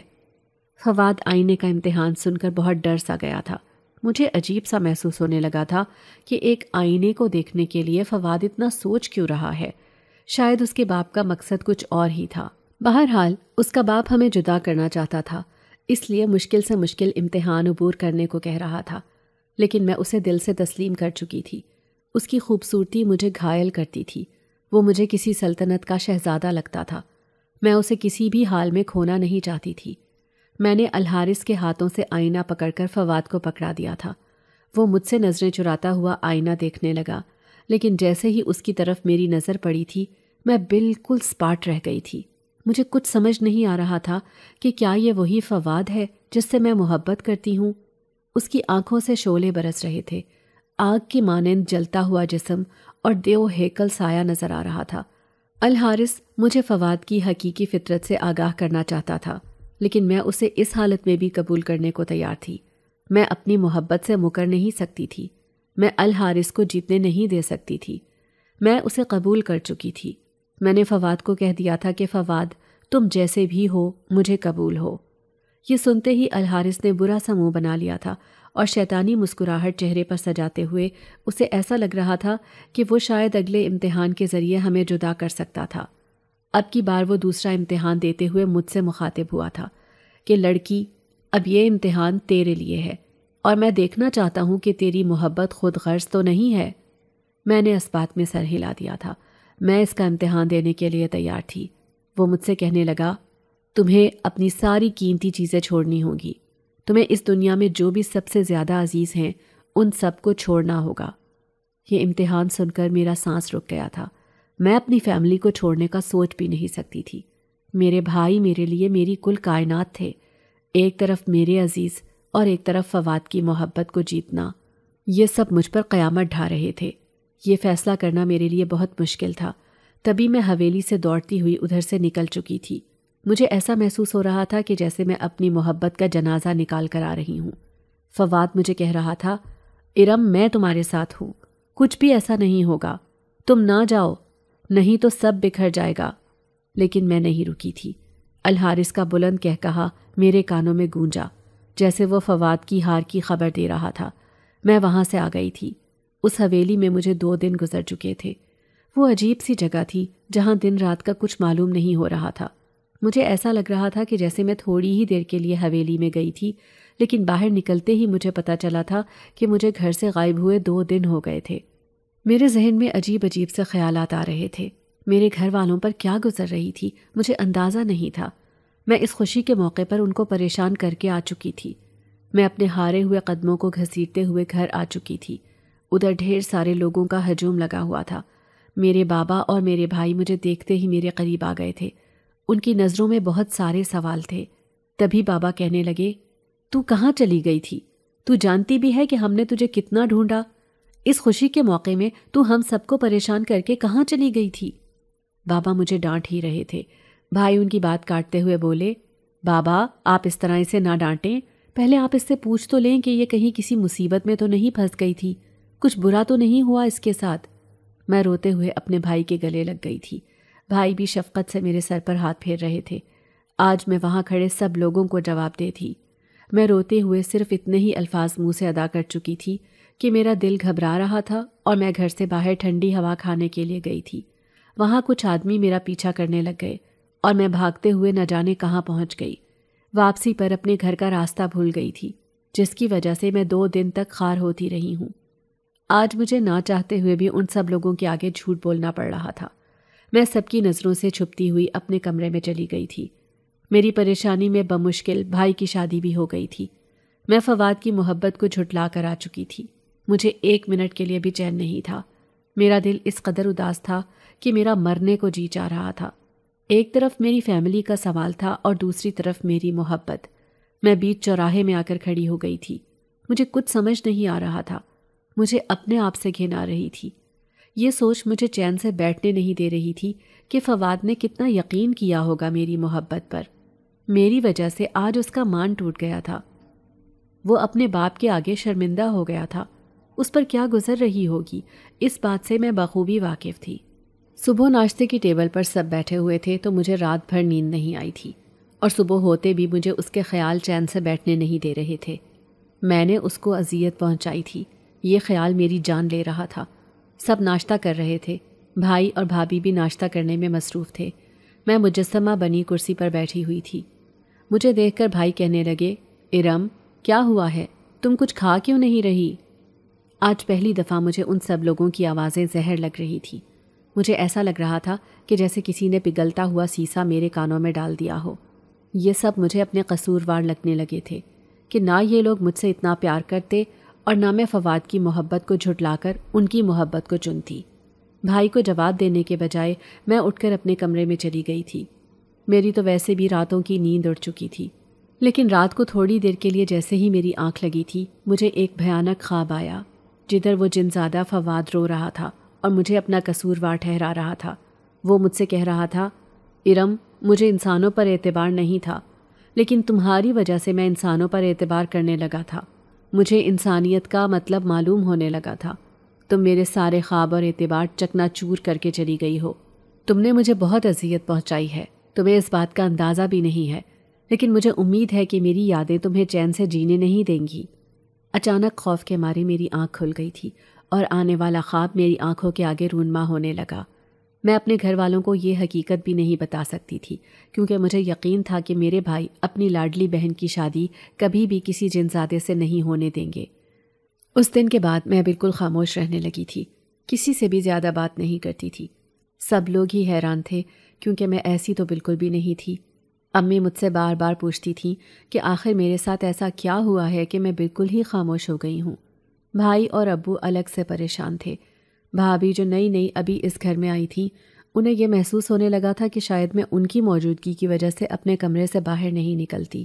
فواد آئینے کا امتحان سن کر بہت ڈر سا گیا تھا۔ مجھے عجیب سا محسوس ہونے لگا تھا کہ ایک آئینے کو دیکھنے کے لیے فواد اتنا سوچ کیوں رہا ہے۔ شاید اس کے باپ کا مقصد کچھ اور ہی تھا۔ بہرحال اس کا باپ ہمیں جدا کرنا چاہتا تھا، اس لیے مشکل سے مشکل امتحان عبور کرنے کو کہہ رہا تھا، لیکن میں اسے دل سے تسلیم کر چکی تھی۔ اس کی خوبصورتی مجھے گھائل کرتی تھی۔ وہ مجھے کسی سلطنت کا شہزادہ لگتا تھا۔ میں اسے کسی بھی حال میں کھونا نہیں چاہتی تھی۔ میں نے الحارث کے ہاتھوں سے آئینہ پکڑ کر فواد کو پکڑا دیا تھا۔ وہ مجھ سے نظریں چراتا ہوا آئینہ دیکھنے لگا، لیکن جیسے ہی اس کی طرف میری نظر پڑی تھی، میں بالکل سپاٹ رہ گئی تھی۔ مجھے کچھ سمجھ نہیں آ رہا تھا کہ کیا یہ وہی فواد ہے جس سے میں محبت کرتی ہوں۔ اس کی آنکھوں سے شعلے برس رہے تھے، آگ کی مانند جلتا ہوا جسم اور دیو ہیکل سایہ نظر آ رہا تھا۔ الحارث مجھے فواد کی حقیقی فطرت سے آگاہ کرنا چاہتا تھا، لیکن میں اسے اس حالت میں بھی قبول کرنے کو تیار تھی۔ میں اپنی محبت سے مکر نہیں سکتی تھی۔ میں الحارث کو جیتنے نہیں دے سکتی تھی۔ میں اسے قبول کر چکی تھی۔ میں نے فواد کو کہہ دیا تھا کہ فواد، تم جیسے بھی ہو مجھے قبول ہو۔ یہ سنتے ہی الحارث نے برا سا منہ بنا لیا تھا اور شیطانی مسکراہٹ چہرے پر سجاتے ہوئے اسے ایسا لگ رہا تھا کہ وہ شاید اگلے امتحان کے ذریعے ہمیں جدا کر سکتا تھا۔ اب کی بار وہ دوسرا امتحان دیتے ہوئے مجھ سے مخاطب ہوا تھا کہ لڑکی، اب یہ امتحان تیرے لیے ہے اور میں دیکھنا چاہتا ہوں کہ تیری محبت خود غرض تو نہیں ہے۔ میں نے اس بات میں سر ہلا دیا تھا۔ میں اس کا امتحان دینے کے لیے تیار تھی۔ وہ مجھ سے کہنے لگا، تمہیں اپنی ساری قیمتی چیزیں چھوڑنی ہوں گی، تمہیں اس دنیا میں جو بھی سب سے زیادہ عزیز ہیں ان سب کو چھوڑنا ہوگا۔ یہ امتحان سن کر میرا سانس رک گیا تھا۔ میں اپنی فیملی کو چھوڑنے کا سوچ بھی نہیں سکتی تھی۔ میرے بھائی میرے لیے میری کل کائنات تھے، ایک طرف میرے عزیز اور ایک طرف فواد کی محبت کو جیتنا، یہ سب مجھ پر قیامت ڈھا رہے تھے۔ یہ فیصلہ کرنا میرے لیے بہت مشکل تھا۔ تبھی میں حویلی سے دوڑتی ہوئی ادھر سے نکل چکی تھی۔ مجھے ایسا محسوس ہو رہا تھا کہ جیسے میں اپنی محبت کا جنازہ نکال کر آ رہی ہوں۔ فواد مجھے کہہ رہا تھا، ارم میں تمہارے ساتھ ہوں، کچھ بھی ایسا نہیں ہوگا، تم نہ جاؤ، نہیں تو سب بکھر جائے گا۔ لیکن میں نہیں رکی تھی۔ الحارث کا بلند کہا میرے کانوں میں گونجا، جیسے وہ فواد کی ہار کی خبر دے رہا تھا۔ میں وہاں سے آ گئی تھی۔ اس حویلی میں مجھے 2 دن گزر چکے تھے۔ وہ عجیب سی جگہ تھی جہاں دن رات کا کچھ معلوم نہیں ہو رہا تھا۔ مجھے ایسا لگ رہا تھا کہ جیسے میں تھوڑی ہی دیر کے لیے حویلی میں گئی تھی، لیکن باہر نکلتے ہی مجھے پتا چلا تھا کہ مجھے گھر سے غائب ہوئے 2 دن ہو گئے تھے۔ میرے ذہن میں عجیب عجیب سے خیالات آ رہے تھے۔ میرے گھر والوں پر کیا گزر رہی تھی مجھے اندازہ نہیں تھا۔ میں اس خوشی کے موقع پر ان کو پریشان کر کے آ چکی تھی۔ میں اپنے ہارے ہوئے قدموں کو گھسیٹتے ہوئے گھر آ چکی تھی۔ ادھر ڈھیر سارے لوگوں کا ہجوم لگا ہوا تھا۔ میرے بابا اور میرے بھائی مجھے دیکھتے ہی میرے قریب آ گئے تھے۔ ان کی نظروں میں بہت سارے سوال تھے۔ تبھی بابا کہنے لگے، تو کہاں چلی گئی تھی؟ تو جانتی بھی ہے کہ ہم نے تجھے کتنا ڈھونڈا؟ اس خوشی کے موقع میں تو ہم سب کو پریشان کر کے کہاں چلی گئی تھی؟ بابا مجھے ڈانٹ ہی رہے تھے۔ بھائی ان کی بات کاٹتے ہوئے بولے، بابا آپ اس طرح اسے نہ ڈانٹیں، پہلے آپ اس سے پوچھ تو لیں کہ یہ کہیں کسی مصیبت میں تو نہیں پھنس گئی تھی، کچھ برا تو نہیں ہوا اس کے ساتھ۔ میں روتے ہوئے اپنے بھائی کے گلے لگ گئی تھی۔ بھائی بھی شفقت سے میرے سر پر ہاتھ پھیر رہے تھے۔ آج میں وہاں کھڑے سب لوگوں کو جواب دے تھی۔ میں روتے ہوئے صرف اتنے ہی الفاظ منہ سے ادا کر چکی تھی کہ میرا دل گھبرا رہا تھا اور میں گھر سے باہر ٹھنڈی ہوا کھانے کے لیے گئی تھی۔ وہاں کچھ آدمی میرا پیچھا کرنے لگ گئے اور میں بھاگتے ہوئے نہ جانے کہاں پہنچ گئی۔ واپسی پر اپنے گھر کا راستہ بھول گئی تھی، جس کی وجہ سے میں 2 دن تک خوار ہوتی رہی ہوں۔ آج مجھے نہ چاہتے ہوئے بھی ان سب لوگوں کے آگے جھوٹ بولنا پڑ رہا تھا۔ میں سب کی نظروں سے چھپتی ہوئی اپنے کمرے میں چلی گئی تھی۔ میری پریشانی میں بمشکل بھائی کی شادی بھی ہو گئی تھی۔ میں فواد کی محبت کو جھٹلا کر آ چکی تھی۔ مجھے 1 منٹ کے لیے بھی چین نہیں تھا۔ میرا دل اس قدر اداس تھا کہ میرا مرنے کو جی چاہ رہا تھا۔ ایک طرف میری فیملی کا سوال تھا اور دوسری طرف میری محبت۔ میں بیچ چوراہے میں آ کر کھڑی ہو گئی تھی۔ مجھے کچھ سمجھ نہیں آ رہا تھا۔ مجھے اپنے آپ سے گھن آ رہی تھی۔ یہ سوچ مجھے چین سے بیٹھنے نہیں دے رہی تھی کہ فواد نے کتنا یقین کیا ہوگا میری محبت پر۔ میری وجہ سے آج اس کا مان ٹوٹ گیا تھا۔ وہ اپنے باپ کے آگے شرمندہ ہو گیا تھا۔ اس پر کیا گزر رہی ہوگی، اس بات سے میں بخوبی واقف تھی۔ صبح ناشتے کی ٹیبل پر سب بیٹھے ہوئے تھے تو مجھے رات بھر نیند نہیں آئی تھی، اور صبح ہوتے بھی مجھے اس کے خیال چین سے بیٹھنے نہیں دے رہے تھے۔ میں نے اس کو اذیت پہنچائی تھی، یہ خیال میری جان لے رہا تھا۔ سب ناشتہ کر رہے تھے، بھائی اور بھابھی بھی ناشتہ کرنے میں مصروف تھے۔ میں مجسمہ بنی کرسی پر بیٹھی ہوئی تھی۔ مجھے دیکھ کر بھائی کہنے لگے، ارم کیا ہوا ہے، تم کچھ کھا کیوں نہیں رہی؟ آج پہلی دفعہ مجھے ان سب لوگوں کی آوازیں زہر لگ رہی تھی۔ مجھے ایسا لگ رہا تھا کہ جیسے کسی نے پگھلتا ہوا سیسا میرے کانوں میں ڈال دیا ہو۔ یہ سب مجھے اپنے قصوروار لگنے لگے تھے کہ نہ یہ لوگ مجھ سے اتنا پیار کرتے اور نہ میں فواد کی محبت کو جھٹلا کر ان کی محبت کو چنتی۔ بھائی کو جواب دینے کے بجائے میں اٹھ کر اپنے کمرے میں چلی گئی تھی۔ میری تو ویسے بھی راتوں کی نیند اڑ چکی تھی، لیکن رات کو تھوڑی دیر کے لیے جیسے ہی میری آنکھ لگی تھی، مجھے ایک بھیانک خواب آیا، جدھر وہ جنزادہ فواد رو رہا تھا اور مجھے اپنا قصوروار ٹھہرا رہا تھا۔ وہ مجھ سے کہہ رہا تھا، ارم مجھے انسانوں پر اعتبار نہیں تھا، لیکن تمہاری وجہ سے میں انسانوں پر اعتبار کرنے لگا تھا۔ مجھے انسانیت کا مطلب معلوم ہونے لگا تھا۔ تم میرے سارے خواب اور اعتبار چکنا چور کر کے چلی گئی ہو۔ تم نے مجھے بہت اذیت پہنچائی ہے، تمہیں اس بات کا اندازہ بھی نہیں ہے۔ لیکن مجھے امید ہے کہ میری یادیں تمہیں چین سے جینے نہیں دیں گی۔ اچانک خوف کے مارے میری آنکھ کھل گئی تھی اور آنے والا خواب میری آنکھوں کے آگے رونما ہونے لگا۔ میں اپنے گھر والوں کو یہ حقیقت بھی نہیں بتا سکتی تھی، کیونکہ مجھے یقین تھا کہ میرے بھائی اپنی لاڈلی بہن کی شادی کبھی بھی کسی جنزادے سے نہیں ہونے دیں گے۔ اس دن کے بعد میں بالکل خاموش رہنے لگی تھی، کسی سے بھی زیادہ بات نہیں کرتی تھی۔ سب لوگ ہی حیران تھے، کیونکہ میں ایسی تو بالکل بھی نہیں تھی۔ امی مجھ سے بار بار پوچھتی تھیں کہ آخر میرے ساتھ ایسا کیا ہوا ہے کہ میں بالکل ہی خاموش ہو گئی ہوں۔ بھائی اور ابو الگ سے پریشان تھے۔ بھابھی جو نئی ابھی اس گھر میں آئی تھیں، انہیں یہ محسوس ہونے لگا تھا کہ شاید میں ان کی موجودگی کی وجہ سے اپنے کمرے سے باہر نہیں نکلتی۔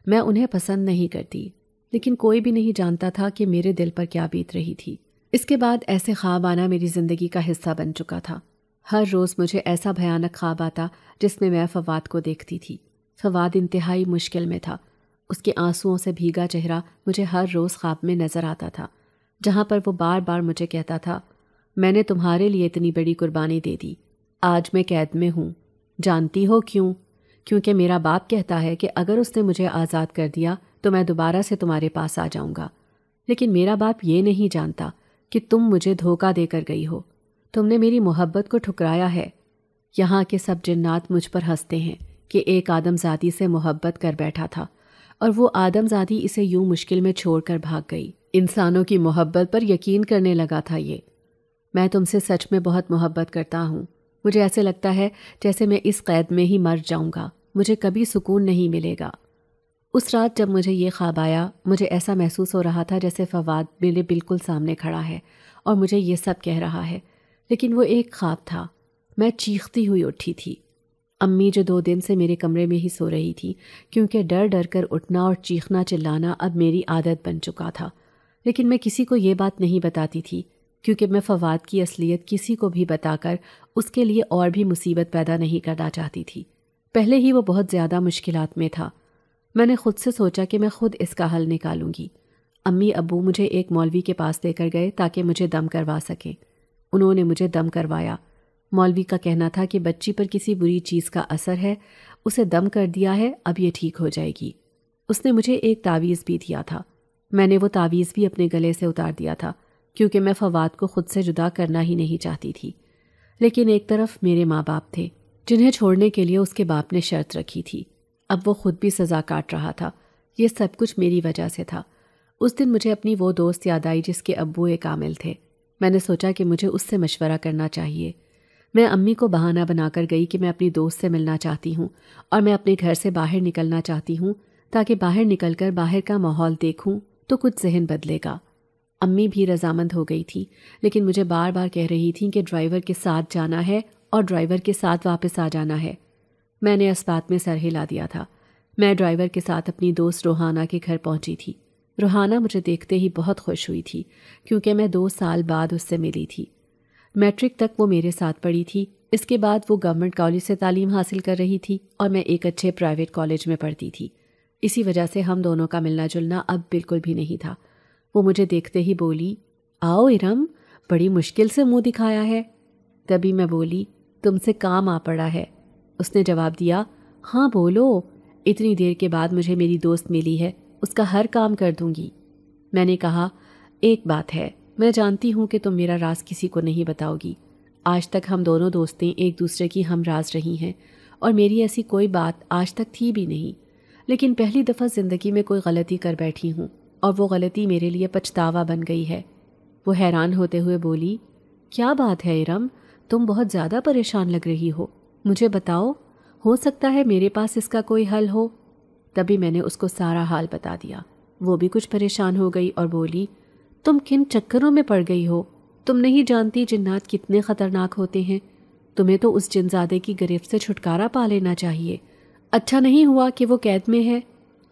میں انہیں پسند نہیں کرتی، لیکن کوئی بھی نہیں جانتا تھا کہ میرے دل پر کیا بیت رہی تھی۔ اس کے بعد ایسے خواب آنا میری زندگی کا حصہ بن چکا تھا۔ ہر روز مجھے ایسا بھیانک خواب آتا جس میں فواد کو دیکھتی تھی۔ فواد انتہائی مشکل میں تھا۔ اس کے آنسوؤں سے بھیگا چہرہ مجھے ہر روز خواب میں نظر آتا تھا، جہاں پر وہ بار بار مجھے کہتا تھا، میں نے تمہارے لیے اتنی بڑی قربانی دے دی، آج میں قید میں ہوں۔ جانتی ہو کیوں؟ کیونکہ میرا باپ کہتا ہے کہ اگر اس نے مجھے آزاد کر دیا تو میں دوبارہ سے تمہارے پاس آ جاؤں گا۔ لیکن میرا باپ یہ نہیں جانتا کہ تم مجھے دھوکہ دے کر گئی ہو، تم نے میری محبت کو ٹھکرایا ہے۔ یہاں کے سب جنات مجھ پر ہنستے ہیں کہ ایک آدم زادی سے محبت کر بیٹھا تھا اور وہ آدم زادی اسے یوں مشکل میں چھوڑ کر بھاگ گئی۔ انسانوں کی محبت پر یقین کرنے لگا تھا یہ۔ میں تم سے سچ میں بہت محبت کرتا ہوں۔ مجھے ایسے لگتا ہے جیسے میں اس قید میں ہی مر جاؤں گا، مجھے کبھی سکون نہیں ملے گا۔ اس رات جب مجھے یہ خواب آیا، مجھے ایسا محسوس ہو رہا تھا جیسے فواد میرے بالکل سامنے کھڑا ہے اور مجھے یہ سب کہہ رہا ہے، لیکن وہ ایک خواب تھا۔ میں چیختی ہوئی اٹھی تھی۔ امی جو 2 دن سے میرے کمرے میں ہی سو رہی تھی، کیونکہ ڈر ڈر کر اٹھنا اور چیخنا چلانا اب میری عادت بن چکا تھا، لیکن میں کسی کو یہ بات نہیں بتاتی تھی، کیونکہ میں فواد کی اصلیت کسی کو بھی بتا کر اس کے لیے اور بھی مصیبت پیدا نہیں کرنا چاہتی تھی۔ پہلے ہی وہ بہت زیادہ مشکلات میں تھا۔ میں نے خود سے سوچا کہ میں خود اس کا حل نکالوں گی۔ امی ابو مجھے ایک مولوی کے پاس لے کر گئے تاکہ مجھے دم کروا سکیں۔ انہوں نے مجھے دم کروایا۔ مولوی کا کہنا تھا کہ بچی پر کسی بری چیز کا اثر ہے، اسے دم کر دیا ہے، اب یہ ٹھیک ہو جائے گی۔ اس نے مجھے ایک تعویذ بھی دیا تھا۔ میں نے وہ تعویذ بھی اپنے گلے سے اتار دیا تھا، کیونکہ میں فواد کو خود سے جدا کرنا ہی نہیں چاہتی تھی۔ لیکن ایک طرف میرے ماں باپ تھے، جنہیں چھوڑنے کے لیے اس کے باپ نے شرط رکھی تھی۔ اب وہ خود بھی سزا کاٹ رہا تھا۔ یہ سب کچھ میری وجہ سے تھا۔ اس دن مجھے اپنی وہ دوست یاد آئی جس کے ابو ایک عامل تھے۔ میں نے سوچا کہ مجھے اس سے مشورہ کرنا چاہیے۔ میں امی کو بہانہ بنا کر گئی کہ میں اپنی دوست سے ملنا چاہتی ہوں اور میں اپنے گھر سے باہر نکلنا چاہتی ہوں، تاکہ باہر نکل کر باہر کا ماحول دیکھوں تو کچھ ذہن بدلے گا۔ امی بھی رضامند ہو گئی تھی، لیکن مجھے بار بار کہہ رہی تھیں کہ ڈرائیور کے ساتھ جانا ہے اور ڈرائیور کے ساتھ واپس آ جانا ہے۔ میں نے اس بات میں سر ہلا دیا تھا۔ میں ڈرائیور کے ساتھ اپنی دوست روحانہ کے گھر پہنچی تھی۔ روحانہ مجھے دیکھتے ہی بہت خوش ہوئی تھی، کیونکہ میں 2 سال بعد اس سے ملی تھی۔ میٹرک تک وہ میرے ساتھ پڑھی تھی۔ اس کے بعد وہ گورنمنٹ کالج سے تعلیم حاصل کر رہی تھی اور میں ایک اچھے پرائیویٹ کالج میں پڑھتی تھی۔ اسی وجہ سے ہم دونوں کا ملنا جلنا اب بالکل بھی نہیں تھا۔ وہ مجھے دیکھتے ہی بولی، آؤ ارم، بڑی مشکل سے منہ دکھایا ہے۔ تبھی میں بولی، تم سے کام آ پڑا ہے۔ اس نے جواب دیا، ہاں بولو، اتنی دیر کے بعد مجھے میری دوست ملی ہے، اس کا ہر کام کر دوں گی۔ میں نے کہا، ایک بات ہے، میں جانتی ہوں کہ تم میرا راز کسی کو نہیں بتاؤ گی۔ آج تک ہم دونوں دوستیں ایک دوسرے کی ہم راز رہی ہیں اور میری ایسی کوئی بات آج تک تھی بھی نہیں، لیکن پہلی دفعہ زندگی میں کوئی غلطی کر بیٹھی ہوں اور وہ غلطی میرے لیے پچھتاوا بن گئی ہے۔ وہ حیران ہوتے ہوئے بولی، کیا بات ہے ارم، تم بہت زیادہ پریشان لگ رہی ہو، مجھے بتاؤ، ہو سکتا ہے میرے پاس اس کا کوئی حل ہو۔ تبھی میں نے اس کو سارا حال بتا دیا۔ وہ بھی کچھ پریشان ہو گئی اور بولی، تم کن چکروں میں پڑ گئی ہو؟ تم نہیں جانتی جنات کتنے خطرناک ہوتے ہیں، تمہیں تو اس جنزادے کی گرفت سے چھٹکارا پا لینا چاہیے۔ اچھا نہیں ہوا کہ وہ قید میں ہے۔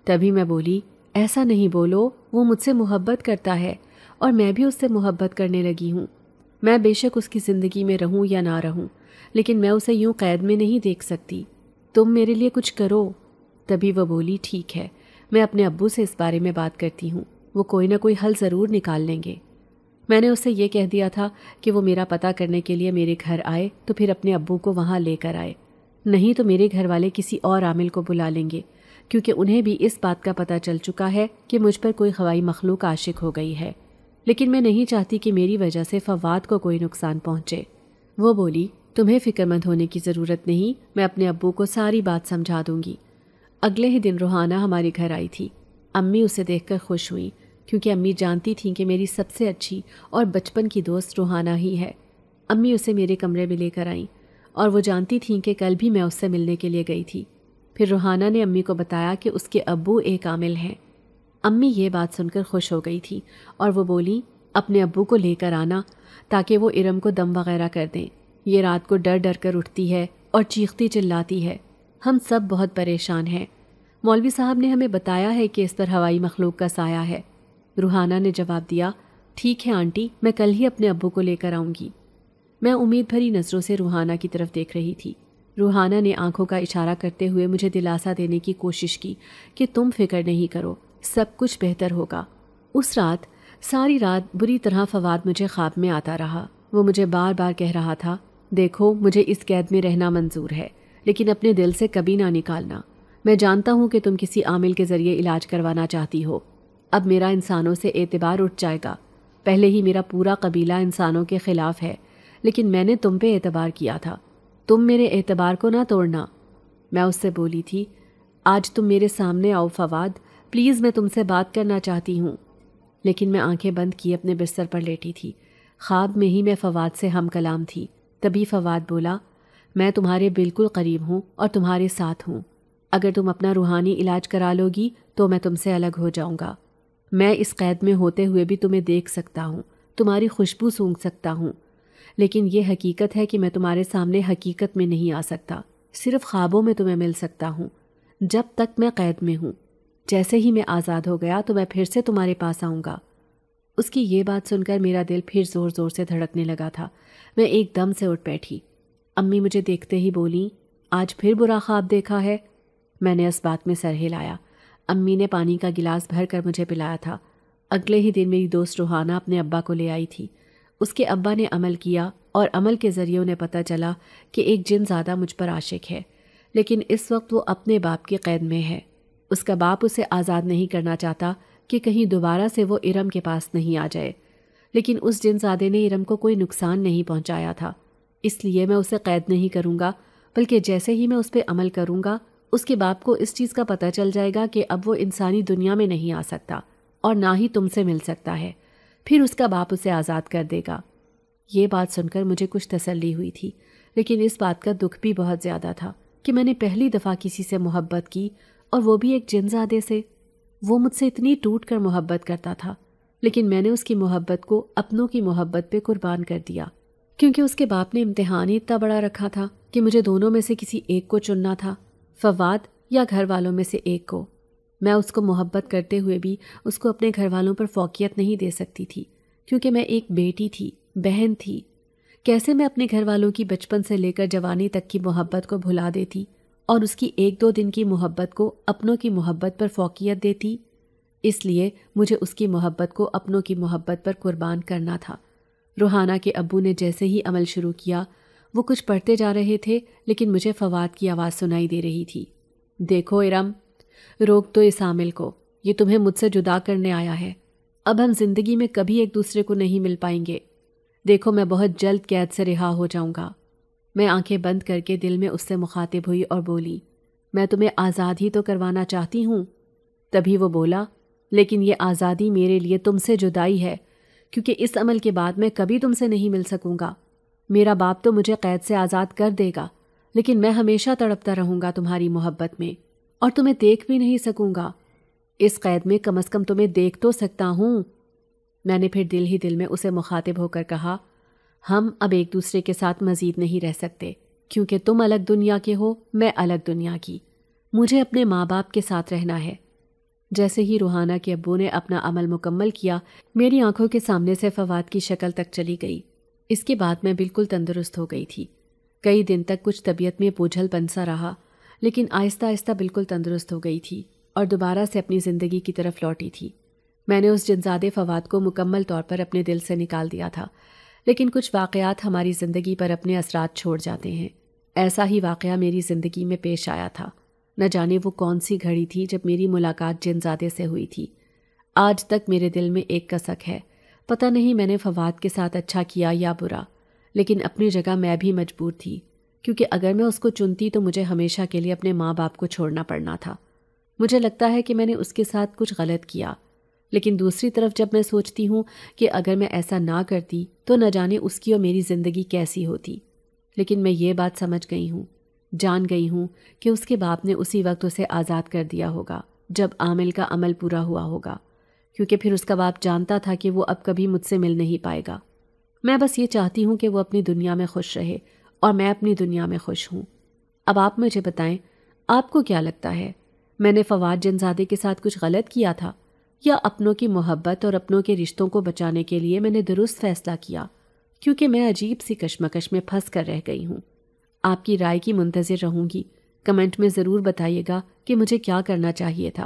تبھی میں بولی، ایسا نہیں بولو، وہ مجھ سے محبت کرتا ہے اور میں بھی اس سے محبت کرنے لگی ہوں۔ میں بے شک اس کی زندگی میں رہوں یا نہ رہوں، لیکن میں اسے یوں قید میں نہیں دیکھ سکتی۔ تم میرے لیے کچھ کرو۔ تبھی وہ بولی، ٹھیک ہے، میں اپنے ابو سے اس بارے میں بات کرتی ہوں، وہ کوئی نہ کوئی حل ضرور نکال لیں گے۔ میں نے اسے یہ کہہ دیا تھا کہ وہ میرا پتہ کرنے کے لیے میرے گھر آئے تو پھر اپنے ابو کو وہاں لے کر آئے، نہیں تو میرے گھر والے کسی اور عامل کو بلا لیں گے کیونکہ انہیں بھی اس بات کا پتہ چل چکا ہے کہ مجھ پر کوئی خوائی مخلوق عاشق ہو گئی ہے، لیکن میں نہیں چاہتی کہ میری وجہ سے فواد کو کوئی نقصان پہنچے۔ وہ بولی، تمہیں فکر مند ہونے کی ضرورت نہیں، میں اپنے ابو کو ساری بات سمجھا دوں گی۔ اگلے ہی دن روحانہ ہمارے گھر آئی تھی۔ امی اسے دیکھ کر خوش ہوئیں، کیونکہ امی جانتی تھیں کہ میری سب سے اچھی اور بچپن کی دوست روحانہ ہی ہے۔ امی اسے میرے کمرے میں لے کر آئیں، اور وہ جانتی تھیں کہ کل بھی میں اس سے ملنے کے لیے گئی تھی۔ پھر روحانہ نے امی کو بتایا کہ اس کے ابو ایک عامل ہیں۔ امی یہ بات سن کر خوش ہو گئی تھی اور وہ بولی، اپنے ابو کو لے کر آنا تاکہ وہ ارم کو دم وغیرہ کر دیں۔ یہ رات کو ڈر ڈر کر اٹھتی ہے اور چیختی چلاتی ہے، ہم سب بہت پریشان ہیں۔ مولوی صاحب نے ہمیں بتایا ہے کہ اس پر ہوائی مخلوق کا سایہ ہے۔ روحانہ نے جواب دیا، ٹھیک ہے آنٹی، میں کل ہی اپنے ابو کو لے کر آؤں گی۔ میں امید بھری نظروں سے روحانہ کی طرف دیکھ رہی تھی۔ روحانہ نے آنکھوں کا اشارہ کرتے ہوئے مجھے دلاسا دینے کی کوشش کی کہ تم فکر نہیں کرو، سب کچھ بہتر ہوگا۔ اس رات ساری رات بری طرح فواد مجھے خواب میں آتا رہا۔ وہ مجھے بار بار کہہ رہا تھا، دیکھو مجھے اس قید میں رہنا منظور ہے، لیکن اپنے دل سے کبھی نہ نکالنا۔ میں جانتا ہوں کہ تم کسی عامل کے ذریعے علاج کروانا چاہتی ہو۔ اب میرا انسانوں سے اعتبار اٹھ جائے گا۔ پہلے ہی میرا پورا قبیلہ انسانوں کے خلاف ہے، لیکن میں نے تم پہ اعتبار کیا تھا، تم میرے اعتبار کو نہ توڑنا۔ میں اس سے بولی تھی، آج تم میرے سامنے آؤ فواد، پلیز میں تم سے بات کرنا چاہتی ہوں۔ لیکن میں آنکھیں بند کی اپنے بستر پر لیٹی تھی۔ خواب میں ہی میں فواد سے ہم کلام تھی۔ تبھی فواد بولا، میں تمہارے بالکل قریب ہوں اور تمہارے ساتھ ہوں۔ اگر تم اپنا روحانی علاج کرا لو گی تو میں تم سے الگ ہو جاؤں گا۔ میں اس قید میں ہوتے ہوئے بھی تمہیں دیکھ سکتا ہوں، تمہاری خوشبو سونگھ سکتا ہوں، لیکن یہ حقیقت ہے کہ میں تمہارے سامنے حقیقت میں نہیں آ سکتا، صرف خوابوں میں تمہیں مل سکتا ہوں جب تک میں قید میں ہوں۔ جیسے ہی میں آزاد ہو گیا تو میں پھر سے تمہارے پاس آؤں گا۔ اس کی یہ بات سن کر میرا دل پھر زور زور سے دھڑکنے لگا تھا۔ میں ایک دم سے اٹھ بیٹھی۔ امی مجھے دیکھتے ہی بولیں، آج پھر برا خواب دیکھا ہے؟ میں نے اس بات میں سر ہلایا۔ امی نے پانی کا گلاس بھر کر مجھے پلایا تھا۔ اگلے ہی دن میری دوست روحانہ اپنے ابا کو لے آئی تھی۔ اس کے ابا نے عمل کیا اور عمل کے ذریعے انہیں پتہ چلا کہ ایک جن زادہ مجھ پر عاشق ہے، لیکن اس وقت وہ اپنے باپ کی قید میں ہے۔ اس کا باپ اسے آزاد نہیں کرنا چاہتا کہ کہیں دوبارہ سے وہ ارم کے پاس نہیں آ جائے، لیکن اس جن زادے نے ارم کو کوئی نقصان نہیں پہنچایا تھا، اس لیے میں اسے قید نہیں کروں گا، بلکہ جیسے ہی میں اس پہ عمل کروں گا اس کے باپ کو اس چیز کا پتہ چل جائے گا کہ اب وہ انسانی دنیا میں نہیں آ سکتا اور نہ ہی تم سے مل سکتا ہے، پھر اس کا باپ اسے آزاد کر دے گا۔ یہ بات سن کر مجھے کچھ تسلی ہوئی تھی، لیکن اس بات کا دکھ بھی بہت زیادہ تھا کہ میں نے پہلی دفعہ کسی سے محبت کی، اور وہ بھی ایک جن زادے سے۔ وہ مجھ سے اتنی ٹوٹ کر محبت کرتا تھا، لیکن میں نے اس کی محبت کو اپنوں کی محبت پہ قربان کر دیا، کیونکہ اس کے باپ نے امتحان ہی اتنا بڑا رکھا تھا کہ مجھے دونوں میں سے کسی ایک کو چننا تھا، فواد یا گھر والوں میں سے ایک کو۔ میں اس کو محبت کرتے ہوئے بھی اس کو اپنے گھر والوں پر فوقیت نہیں دے سکتی تھی، کیونکہ میں ایک بیٹی تھی، بہن تھی۔ کیسے میں اپنے گھر والوں کی بچپن سے لے کر جوانی تک کی محبت کو بھلا دیتی اور اس کی ایک دو دن کی محبت کو اپنوں کی محبت پر فوقیت دیتی؟ اس لیے مجھے اس کی محبت کو اپنوں کی محبت پر قربان کرنا تھا۔ روحانہ کے ابو نے جیسے ہی عمل شروع کیا، وہ کچھ پڑھتے جا رہے تھے، لیکن مجھے فواد کی آواز سنائی دے رہی تھی، دیکھو ارم، روک دو اس عامل کو، یہ تمہیں مجھ سے جدا کرنے آیا ہے، اب ہم زندگی میں کبھی ایک دوسرے کو نہیں مل پائیں گے۔ دیکھو میں بہت جلد قید سے رہا ہو جاؤں گا۔ میں آنکھیں بند کر کے دل میں اس سے مخاطب ہوئی اور بولی، میں تمہیں آزاد ہی تو کروانا چاہتی ہوں۔ تبھی وہ بولا، لیکن یہ آزادی میرے لیے تم سے جدائی ہے، کیونکہ اس عمل کے بعد میں کبھی تم سے نہیں مل سکوں گا۔ میرا باپ تو مجھے قید سے آزاد کر دے گا، لیکن میں ہمیشہ تڑپتا رہوں گا تمہاری محبت میں، اور تمہیں دیکھ بھی نہیں سکوں گا۔ اس قید میں کم از کم تمہیں دیکھ تو سکتا ہوں۔ میں نے پھر دل ہی دل میں اسے مخاطب ہو کر کہا، ہم اب ایک دوسرے کے ساتھ مزید نہیں رہ سکتے، کیونکہ تم الگ دنیا کے ہو، میں الگ دنیا کی۔ مجھے اپنے ماں باپ کے ساتھ رہنا ہے۔ جیسے ہی روحانہ کے ابو نے اپنا عمل مکمل کیا، میری آنکھوں کے سامنے سے فواد کی شکل تک چلی گئی۔ اس کے بعد میں بالکل تندرست ہو گئی تھی۔ کئی دن تک کچھ طبیعت میں بوجھل پن سا رہا، لیکن آہستہ آہستہ بالکل تندرست ہو گئی تھی اور دوبارہ سے اپنی زندگی کی طرف لوٹی تھی۔ میں نے اس جنزادے فواد کو مکمل طور پر اپنے دل سے نکال دیا تھا، لیکن کچھ واقعات ہماری زندگی پر اپنے اثرات چھوڑ جاتے ہیں۔ ایسا ہی واقعہ میری زندگی میں پیش آیا تھا۔ نہ جانے وہ کون سی گھڑی تھی جب میری ملاقات جنزادے سے ہوئی تھی۔ آج تک میرے دل میں ایک کسک ہے، پتہ نہیں میں نے فواد کے ساتھ اچھا کیا یا برا، لیکن اپنی جگہ میں بھی مجبور تھی، کیونکہ اگر میں اس کو چنتی تو مجھے ہمیشہ کے لیے اپنے ماں باپ کو چھوڑنا پڑنا تھا۔ مجھے لگتا ہے کہ میں نے اس کے ساتھ کچھ غلط کیا، لیکن دوسری طرف جب میں سوچتی ہوں کہ اگر میں ایسا نہ کرتی تو نہ جانے اس کی اور میری زندگی کیسی ہوتی۔ لیکن میں یہ بات سمجھ گئی ہوں، جان گئی ہوں کہ اس کے باپ نے اسی وقت اسے آزاد کر دیا ہوگا جب عامل کا عمل پورا ہوا ہوگا، کیونکہ پھر اس کا باپ جانتا تھا کہ وہ اب کبھی مجھ سے مل نہیں پائے گا۔ میں بس یہ چاہتی ہوں کہ وہ اپنی دنیا میں خوش رہے اور میں اپنی دنیا میں خوش ہوں۔ اب آپ مجھے بتائیں، آپ کو کیا لگتا ہے، میں نے فواد جنزادے کے ساتھ کچھ غلط کیا تھا، یا اپنوں کی محبت اور اپنوں کے رشتوں کو بچانے کے لیے میں نے درست فیصلہ کیا؟ کیونکہ میں عجیب سی کشمکش میں پھنس کر رہ گئی ہوں۔ آپ کی رائے کی منتظر رہوں گی۔ کمنٹ میں ضرور بتائیے گا کہ مجھے کیا کرنا چاہیے تھا۔